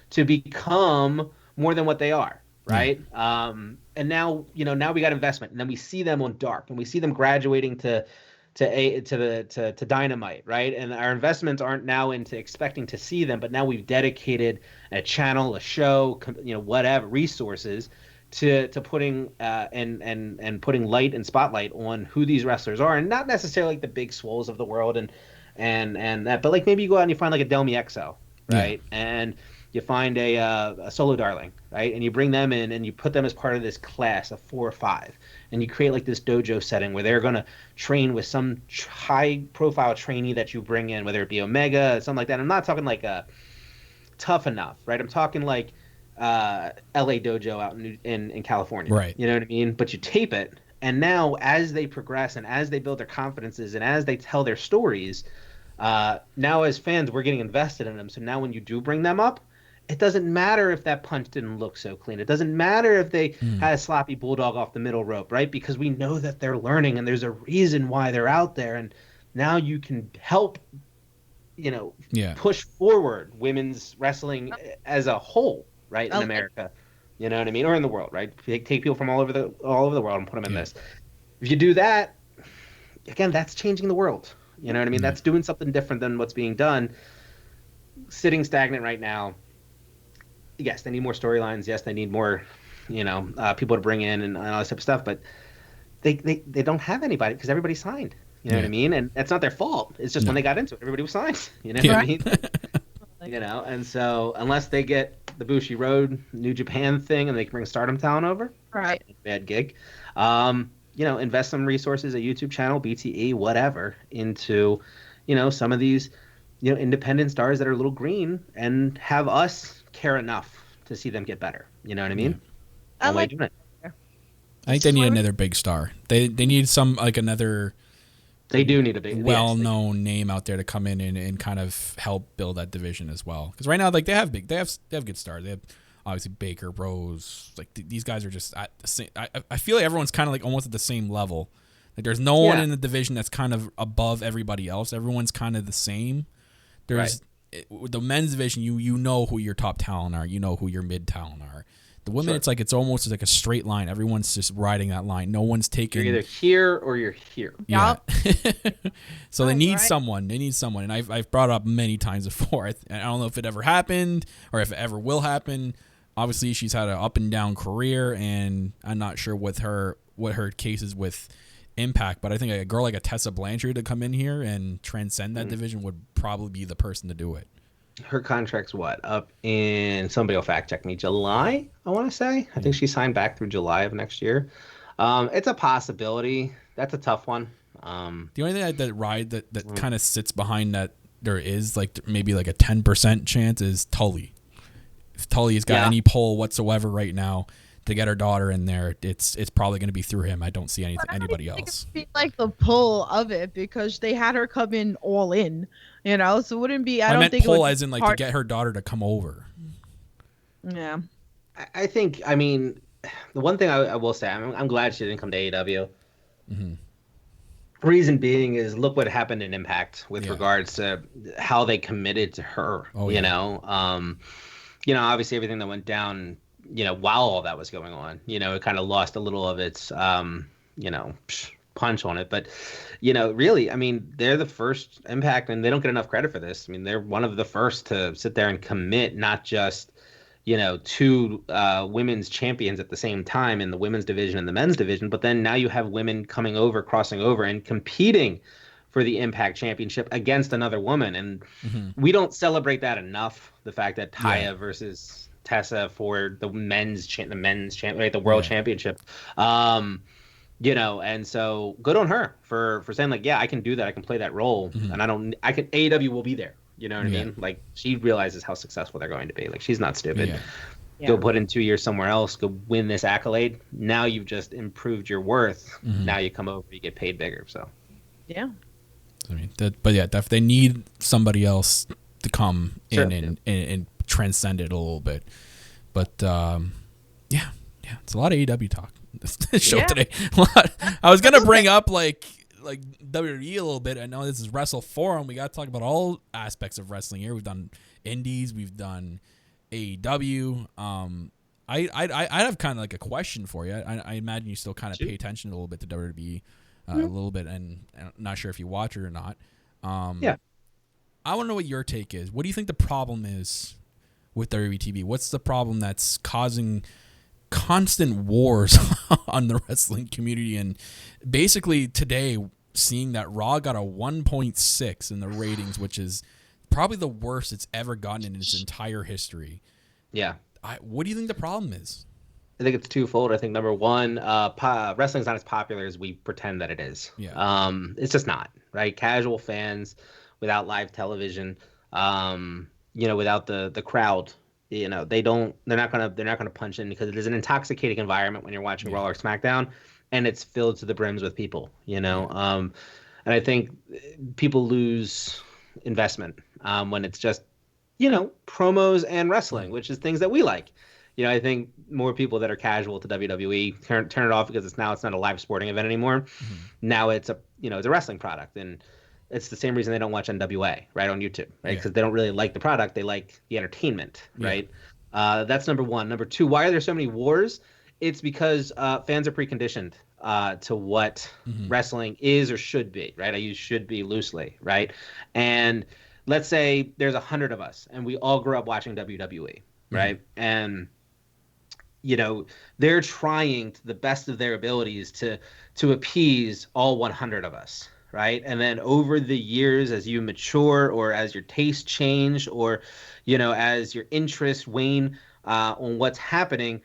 to become more than what they are. Right. And now we got investment, and then we see them on Dark, and we see them graduating to Dynamite. Right. And our investments aren't now into expecting to see them, but now we've dedicated a channel, a show, whatever resources to putting and putting light and spotlight on who these wrestlers are, and not necessarily like the big swoles of the world and that, but like maybe you go out and you find like a Del Miexo, right? And you find a Solo Darling, right? And you bring them in and you put them as part of this class of 4 or 5. And you create like this dojo setting where they're going to train with some high-profile trainee that you bring in, whether it be Omega, something like that. I'm not talking like Tough Enough, right? I'm talking like LA Dojo out in California. Right. You know what I mean? But you tape it, and now as they progress and as they build their confidences and as they tell their stories, now as fans, we're getting invested in them. So now when you do bring them up, it doesn't matter if that punch didn't look so clean. It doesn't matter if they had a sloppy bulldog off the middle rope, right? Because we know that they're learning and there's a reason why they're out there. And now you can help, push forward women's wrestling as a whole, right? In America, you know what I mean? Or in the world, right? Take people from all over the world and put them in this. If you do that, again, that's changing the world. You know what I mean? That's doing something different than what's being done. Sitting stagnant right now. Yes, they need more storylines. Yes, they need more, people to bring in and all this type of stuff. But they don't have anybody because everybody's signed. You know what I mean? And that's not their fault. It's just when they got into it, everybody was signed. You know what I mean? And so unless they get the Bushiroad New Japan thing, and they can bring Stardom talent over. Right. Bad gig. Invest some resources, a YouTube channel, BTE, whatever, into, some of these, independent stars that are a little green, and have us care enough to see them get better. You know what I mean? I like doing it. I think they need another big star. They need some another. They do need a big, well-known name out there to come in and kind of help build that division as well. Because right now, they have good stars. They have obviously Baker, Rose. These guys are just at the same. I feel like everyone's kind of almost at the same level. There's no one in the division that's kind of above everybody else. Everyone's kind of the same. There's with the men's division, you know who your top talent are. You know who your mid talent are. The women, it's almost like a straight line. Everyone's just riding that line. No one's taking. You're either here or you're here. Yeah. So they need someone. They need someone, and I've brought it up many times before. I don't know if it ever happened or if it ever will happen. Obviously, she's had an up and down career, and I'm not sure what her case is with Impact. But I think a girl like a Tessa Blanchard to come in here and transcend that division would probably be the person to do it. Her contract's up in, somebody will fact check me, July, I want to say. I think she signed back through July of next year. It's a possibility. That's a tough one. The only thing that kind of sits behind that there is maybe a 10% chance is Tully. If Tully's got any pull whatsoever right now to get her daughter in there, it's probably going to be through him. I don't see anybody else. It'd be the pull of it because they had her come in all in, so it wouldn't be. I don't think pull as in to get her daughter to come over. Yeah, I think. I mean, the one thing I will say, I'm glad she didn't come to AEW. Mm-hmm. Reason being is look what happened in Impact with regards to how they committed to her. Obviously everything that went down, while all that was going on, it kind of lost a little of its, punch on it. But, really, I mean, they're the first Impact, and they don't get enough credit for this. I mean, they're one of the first to sit there and commit not just, two women's champions at the same time in the women's division and the men's division, but then now you have women crossing over and competing for the Impact Championship against another woman. And we don't celebrate that enough. The fact that Taya versus Tessa for the the world championship. And so good on her for saying I can do that. I can play that role. And AEW will be there. You know what I mean? She realizes how successful they're going to be. She's not stupid. Go put in 2 years somewhere else, go win this accolade. Now you've just improved your worth. Now you come over, you get paid bigger. So yeah. I mean, they need somebody else to come in and transcend it a little bit. But it's a lot of AEW talk this show today. I was gonna bring up like WWE a little bit. I know this is Wrestle Forum. We got to talk about all aspects of wrestling here. We've done indies, we've done AEW. I have kind of a question for you. I imagine you still kind of pay attention a little bit to WWE. A little bit, and I'm not sure if you watch it or not. I want to know what your take is. What do you think the problem is with WWE? What's the problem that's causing constant wars on the wrestling community? And basically today, seeing that Raw got a 1.6 in the ratings, which is probably the worst it's ever gotten in its entire history. Yeah. What do you think the problem is? I think it's twofold. I think number one, wrestling's not as popular as we pretend that it is. Yeah. It's just not, right? Casual fans without live television, without the crowd, they're not gonna punch in because it is an intoxicating environment when you're watching Raw or SmackDown, and it's filled to the brims with people, and I think people lose investment when it's just, promos and wrestling, which is things that we like. I think more people that are casual to WWE turn it off because it's not a live sporting event anymore. Now it's it's a wrestling product, and it's the same reason they don't watch NWA right on YouTube, right? Because they don't really like the product, they like the entertainment, right? That's number one. Number two, why are there so many wars? It's because fans are preconditioned to what wrestling is or should be, right? I use should be loosely, right? And let's say there's 100 of us, and we all grew up watching WWE, right? And they're trying to the best of their abilities to appease all 100 of us, right? And then over the years, as you mature or as your tastes change or, as your interests wane, on what's happening,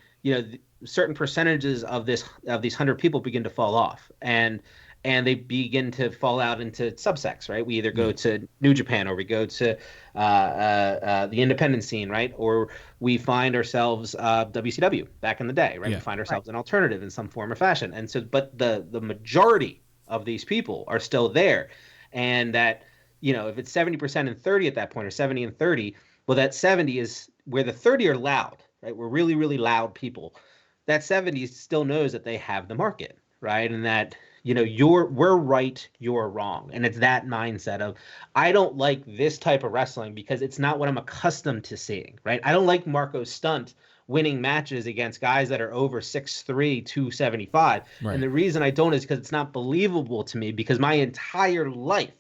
certain percentages of these 100 people begin to fall off, and they begin to fall out into subsects, right? We either go to New Japan, or we go to the independent scene, right? Or we find ourselves WCW back in the day, right? We find ourselves an alternative in some form or fashion. And so, but the majority of these people are still there. And that, if it's 70% and 30 at that point, or 70 and 30, well, that 70 is where the 30 are loud, right? We're really, really loud people. That 70 still knows that they have the market, right? And that, we're right, you're wrong. And it's that mindset of, I don't like this type of wrestling because it's not what I'm accustomed to seeing, right? I don't like Marco Stunt winning matches against guys that are over 6'3", 275. Right. And the reason I don't is because it's not believable to me, because my entire life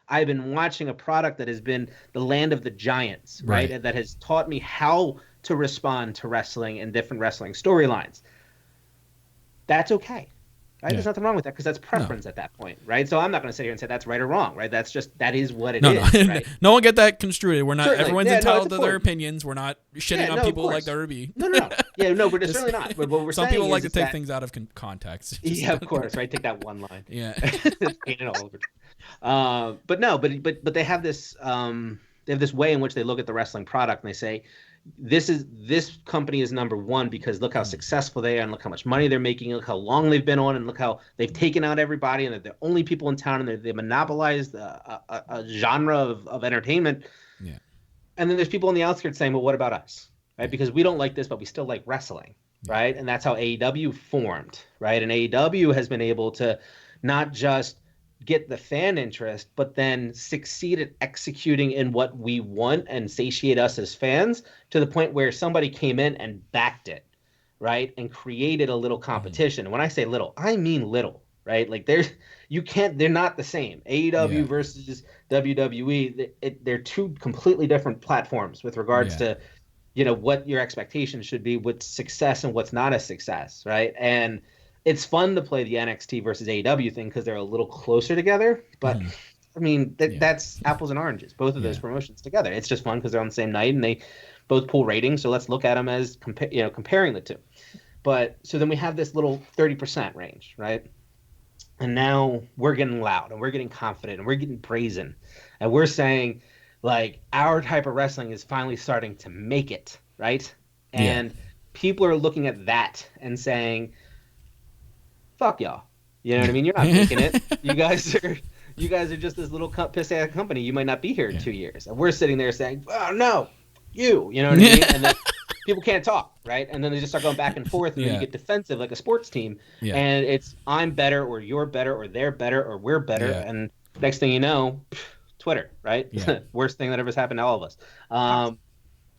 I've been watching a product that has been the land of the giants, right? And that has taught me how to respond to wrestling and different wrestling storylines. That's okay. Right? There's nothing wrong with that, because that's preference at that point, right? So I'm not going to sit here and say that's right or wrong, right? That is what it is. Right? No one get that construed. We're not. Certainly. Everyone's entitled to their opinions. We're not shitting on people like the RB. No. Yeah, no, but it's certainly not. But what we're some saying people like to take that, things out of context. Yeah, of course, right? Take that one line. Yeah. Paint it all over. But they have this way in which they look at the wrestling product and they say, this company is number one because look how successful they are, and look how much money they're making, look how long they've been on, and look how they've taken out everybody, and they're the only people in town, and they monopolized a genre of entertainment. Yeah. And then there's people on the outskirts saying, well, what about us? Right? Because we don't like this, but we still like wrestling. Yeah. Right? And that's how AEW formed. Right? And AEW has been able to not just get the fan interest, but then succeed at executing in what we want and satiate us as fans, to the point where somebody came in and backed it, right? And created a little competition. And when I say little, I mean little, right? Like they're not the same. AEW versus WWE, they're two completely different platforms with regards to, what your expectations should be, what's success and what's not a success, right? And it's fun to play the NXT versus AEW thing because they're a little closer together. But, I mean, that's apples and oranges, both of those promotions together. It's just fun because they're on the same night and they both pull ratings. So let's look at them as comparing the two. But so then we have this little 30% range, right? And now we're getting loud and we're getting confident and we're getting brazen. And we're saying, like, our type of wrestling is finally starting to make it, right? And people are looking at that and saying, fuck y'all. You know what I mean? You're not making it. You guys are just this little piss-ass company. You might not be here in 2 years. And we're sitting there saying, oh, no, you know what I mean? And then people can't talk, right? And then they just start going back and forth, and then you get defensive like a sports team. Yeah. And it's I'm better, or you're better, or they're better, or we're better. Yeah. And next thing you know, Twitter, right? Yeah. Worst thing that ever happened to all of us.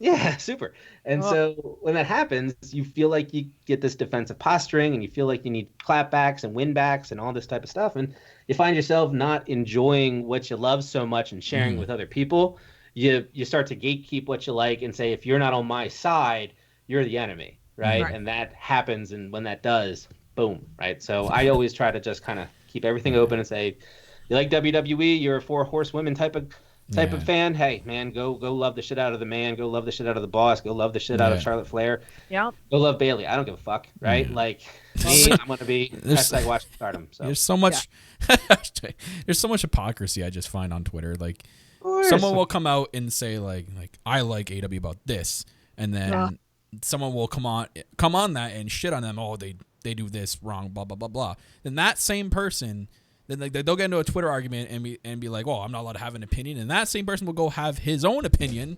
Yeah, super. And so when that happens, you feel like you get this defensive posturing, and you feel like you need clapbacks and winbacks and all this type of stuff. And you find yourself not enjoying what you love so much and sharing with other people. You start to gatekeep what you like and say, if you're not on my side, you're the enemy, right? And that happens, and when that does, boom, right? So I always try to just kind of keep everything open and say, you like WWE, you're a 4 horsewomen type of fan, hey man, go love the shit out of the man, go love the shit out of the boss, go love the shit out of Charlotte Flair, go love Bayley. I don't give a fuck, right? Like me, I'm gonna be watching Stardom. So there's so much there's so much hypocrisy I just find on Twitter. Like someone will come out and say like I like AW about this, and then someone will come on that and shit on them. Oh, they do this wrong, blah blah blah blah. Then that same person, then they'll get into a Twitter argument and be like, "Oh, I'm not allowed to have an opinion," and that same person will go have his own opinion.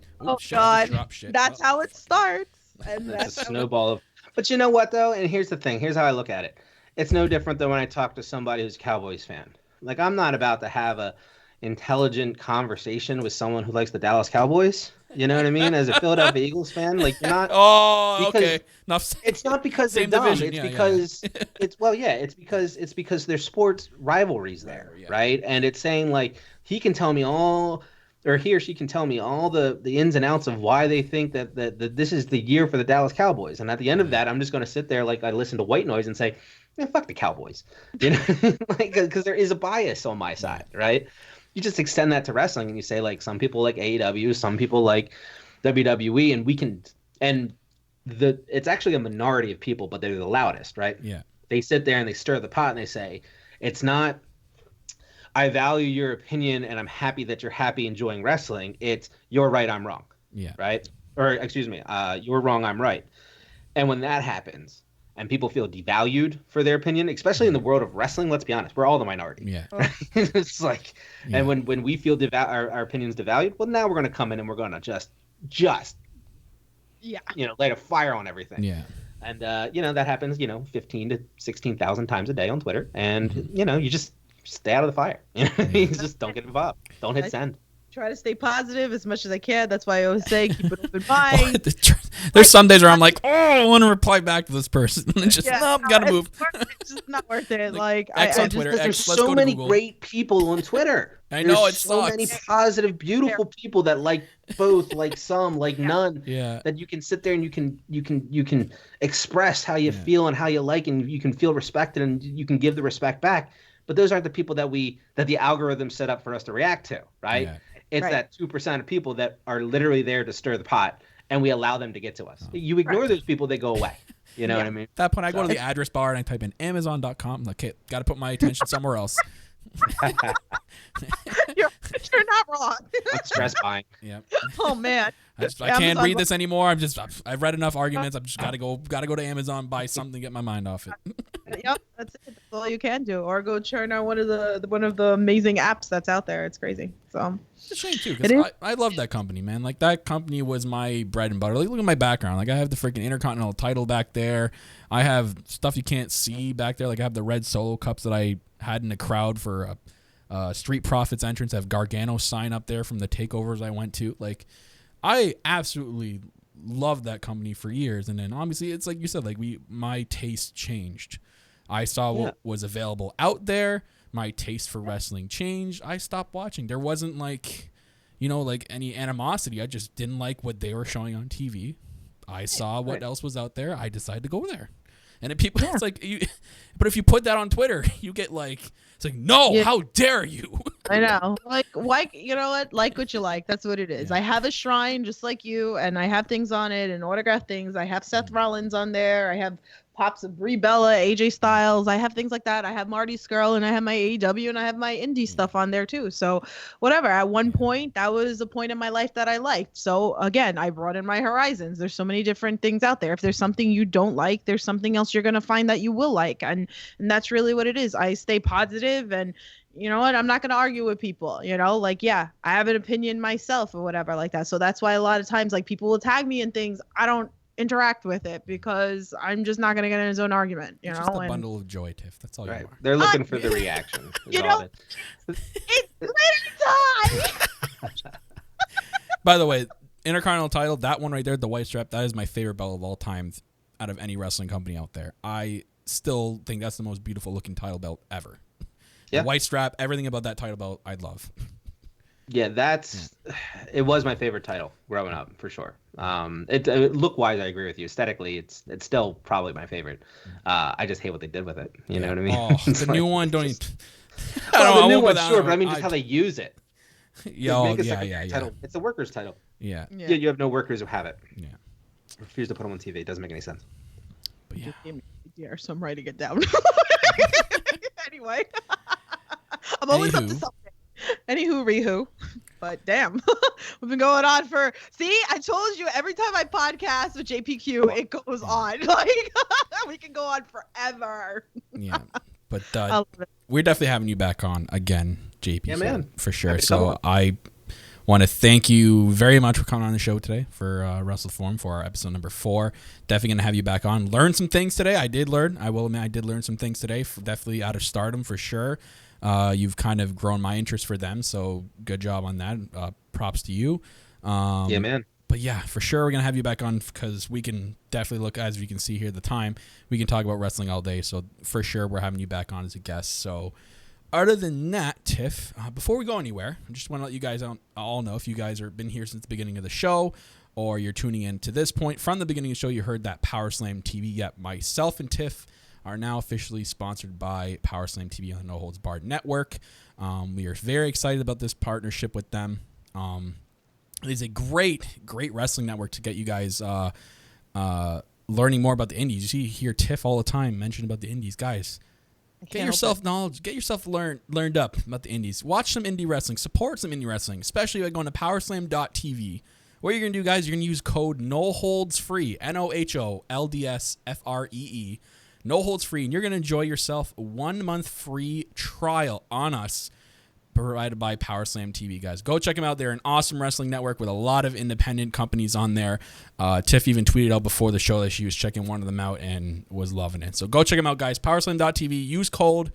God, that's how it starts. And that's a snowball of. But you know what though, and here's the thing. Here's how I look at it. It's no different than when I talk to somebody who's a Cowboys fan. Like I'm not about to have a intelligent conversation with someone who likes the Dallas Cowboys. You know what I mean? As a Philadelphia Eagles fan, like you're not. Oh, okay. It's not because they're dumb. Division. It's because it's because there's sports rivalries there, right? And it's saying like he can tell me all, or he or she can tell me all the ins and outs of why they think that this is the year for the Dallas Cowboys. And at the end of that, I'm just going to sit there like I listen to white noise and say, fuck the Cowboys, you know, like because there is a bias on my side, right? You just extend that to wrestling and you say like some people like AEW, some people like WWE, and we can, and it's actually a minority of people, but they're the loudest, right? Yeah. They sit there and they stir the pot and they say, it's not, I value your opinion and I'm happy that you're happy enjoying wrestling. It's, you're right, I'm wrong. Yeah. Right? Or excuse me, you're wrong, I'm right. And when that happens and people feel devalued for their opinion, especially in the world of wrestling, let's be honest, we're all the minority. Yeah. It's like, and when we feel our opinions devalued, well, now we're going to come in and we're going to just light a fire on everything. Yeah. And that happens 15 to 16,000 times a day on Twitter, and you just stay out of the fire. You just don't get involved. Don't hit send. Try to stay positive as much as I can. That's why I always say keep an open mind. There's some days where I'm like, I want to reply back to this person. It's just, gotta move. It's just not worth it. X on Twitter. There's so many great people on Twitter. I know, it so sucks. many positive, beautiful people that like both, like some, like none. Yeah. That you can sit there and you can express how you feel and how you like, and you can feel respected and you can give the respect back. But those aren't the people that the algorithm set up for us to react to, right? Yeah. It's that 2% of people that are literally there to stir the pot, and we allow them to get to us. You ignore those people, they go away. You know what I mean? At that point, I go to the address bar and I type in Amazon.com. Like, okay, got to put my attention somewhere else. You're not wrong. I'm stress buying. Yeah. Oh man. I can't read this anymore. I've read enough arguments. I've just gotta go to Amazon, buy something, get my mind off it. Yep, that's it. That's all you can do. Or go churn out one of the amazing apps that's out there. It's crazy. So it's a shame too, because I love that company, man. Like, that company was my bread and butter. Like, look at my background. Like, I have the freaking Intercontinental title back there. I have stuff you can't see back there. Like, I have the red Solo cups that I had in the crowd for Street Profits entrance. I have Gargano sign up there from the takeovers I went to. Like, I absolutely loved that company for years, and then obviously it's like you said, like my taste changed. I saw what was available out there. My taste for wrestling changed. I stopped watching. There wasn't like any animosity. I just didn't like what they were showing on TV. I saw what else was out there. I decided to go there. And it's like, but if you put that on Twitter, you get like, it's like, no, how dare you? I know. Like, you know what? Like what you like. That's what it is. Yeah. I have a shrine just like you, and I have things on it and autograph things. I have Seth Rollins on there. I have pops of Brie Bella, AJ Styles. I have things like that. I have Marty Scurll, and I have my AEW, and I have my indie stuff on there too. So whatever. At one point, that was a point in my life that I liked. So again, I broadened my horizons. There's so many different things out there. If there's something you don't like, there's something else you're going to find that you will like. And that's really what it is. I stay positive, and you know what? I'm not going to argue with people, I have an opinion myself or whatever like that. So that's why a lot of times, like, people will tag me and things. I don't interact with it because I'm just not going to get into an argument, It's just a bundle of joy, Tiff. That's all you are. They're looking for the reaction. It's winter time! By the way, Intercontinental title, that one right there, the white strap, that is my favorite belt of all time out of any wrestling company out there. I still think that's the most beautiful looking title belt ever. The white strap, everything about that title belt, I love. Yeah, it was my favorite title growing up, for sure. Look-wise, I agree with you. Aesthetically, it's still probably my favorite. I just hate what they did with it. You know what I mean? Oh, the new one, don't even... the new one's sure, but I mean just how they use it. Yeah. Title. It's a worker's title. Yeah. You have no workers who have it. Yeah. Refuse to put them on TV. It doesn't make any sense. But yeah. So I'm writing it down. Anyway. I'm always up to something. Anywho, Rehu. But damn, we've been going on for. See, I told you every time I podcast with JPQ, it goes on. Like, we can go on forever. Yeah, but we're definitely having you back on again, JP. Yeah, man, for sure. So I want to thank you very much for coming on the show today for Wrestle Forum for our episode number 4. Definitely gonna have you back on. Learn some things today. I will admit, I did learn some things today. Definitely out of Stardom for sure. You've kind of grown my interest for them, so good job on that. Props to you. Yeah, man. But yeah, for sure we're going to have you back on because we can definitely look, as you can see here, the time. We can talk about wrestling all day, so for sure we're having you back on as a guest. So other than that, Tiff, before we go anywhere, I just want to let you guys all know, if you guys have been here since the beginning of the show or you're tuning in to this point, from the beginning of the show you heard that Power Slam TV. Yep, myself and Tiff are now officially sponsored by Power Slam TV on the No Holds Barred Network. We are very excited about this partnership with them. It is a great wrestling network to get you guys learning more about the indies. You hear Tiff all the time mention about the indies. Guys, get yourself knowledge. Get yourself learned up about the indies. Watch some indie wrestling. Support some indie wrestling, especially by going to powerslam.tv. What you're going to do, guys, you're going to use code NOHOLDSFREE, NOHOLDSFREE, No Holds Free, and you're going to enjoy yourself a 1 month free trial on us, provided by PowerSlam TV, guys. Go check them out. They're an awesome wrestling network with a lot of independent companies on there. Tiff even tweeted out before the show that she was checking one of them out and was loving it. So go check them out, guys. PowerSlam.tv. Use code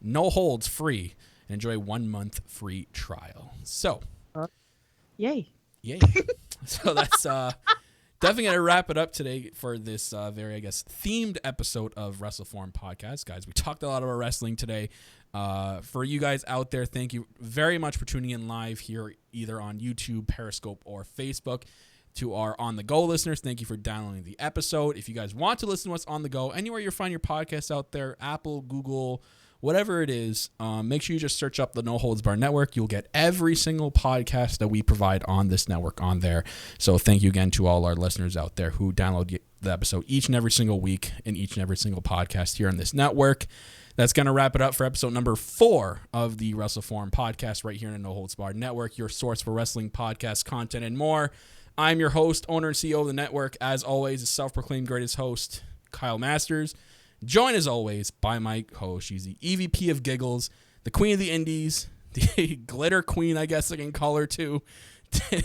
No Holds Free and enjoy 1 month free trial. So, yay. So that's definitely going to wrap it up today for this very, themed episode of Wrestle Forum Podcast. Guys, we talked a lot about wrestling today. For you guys out there, thank you very much for tuning in live here, either on YouTube, Periscope, or Facebook. To our on-the-go listeners, thank you for downloading the episode. If you guys want to listen to us on the go, anywhere you find your podcasts out there, Apple, Google, whatever it is, make sure you just search up the No Holds Bar Network. You'll get every single podcast that we provide on this network on there. So thank you again to all our listeners out there who download the episode each and every single week and each and every single podcast here on this network. That's going to wrap it up for episode number 4 of the Wrestle Forum Podcast right here in the No Holds Bar Network, your source for wrestling podcast content and more. I'm your host, owner, and CEO of the network. As always, the self-proclaimed greatest host, Kyle Masters. Joined, as always, by my co-host. She's the EVP of Giggles, the Queen of the Indies, the Glitter Queen, I guess I can call her too,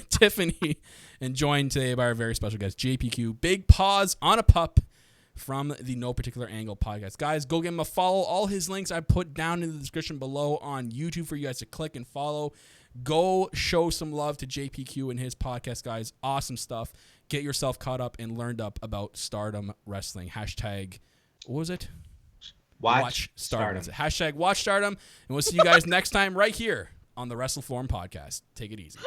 Tiffany. And joined today by our very special guest, JPQ, Big Paws on a Pup, from the No Particular Angle podcast. Guys, go give him a follow. All his links I put down in the description below on YouTube for you guys to click and follow. Go show some love to JPQ and his podcast, guys. Awesome stuff. Get yourself caught up and learned up about Stardom Wrestling. Hashtag, what was it? Watch Stardom. Hashtag Watch Stardom. And we'll see you guys next time right here on the Wrestle Forum Podcast. Take it easy.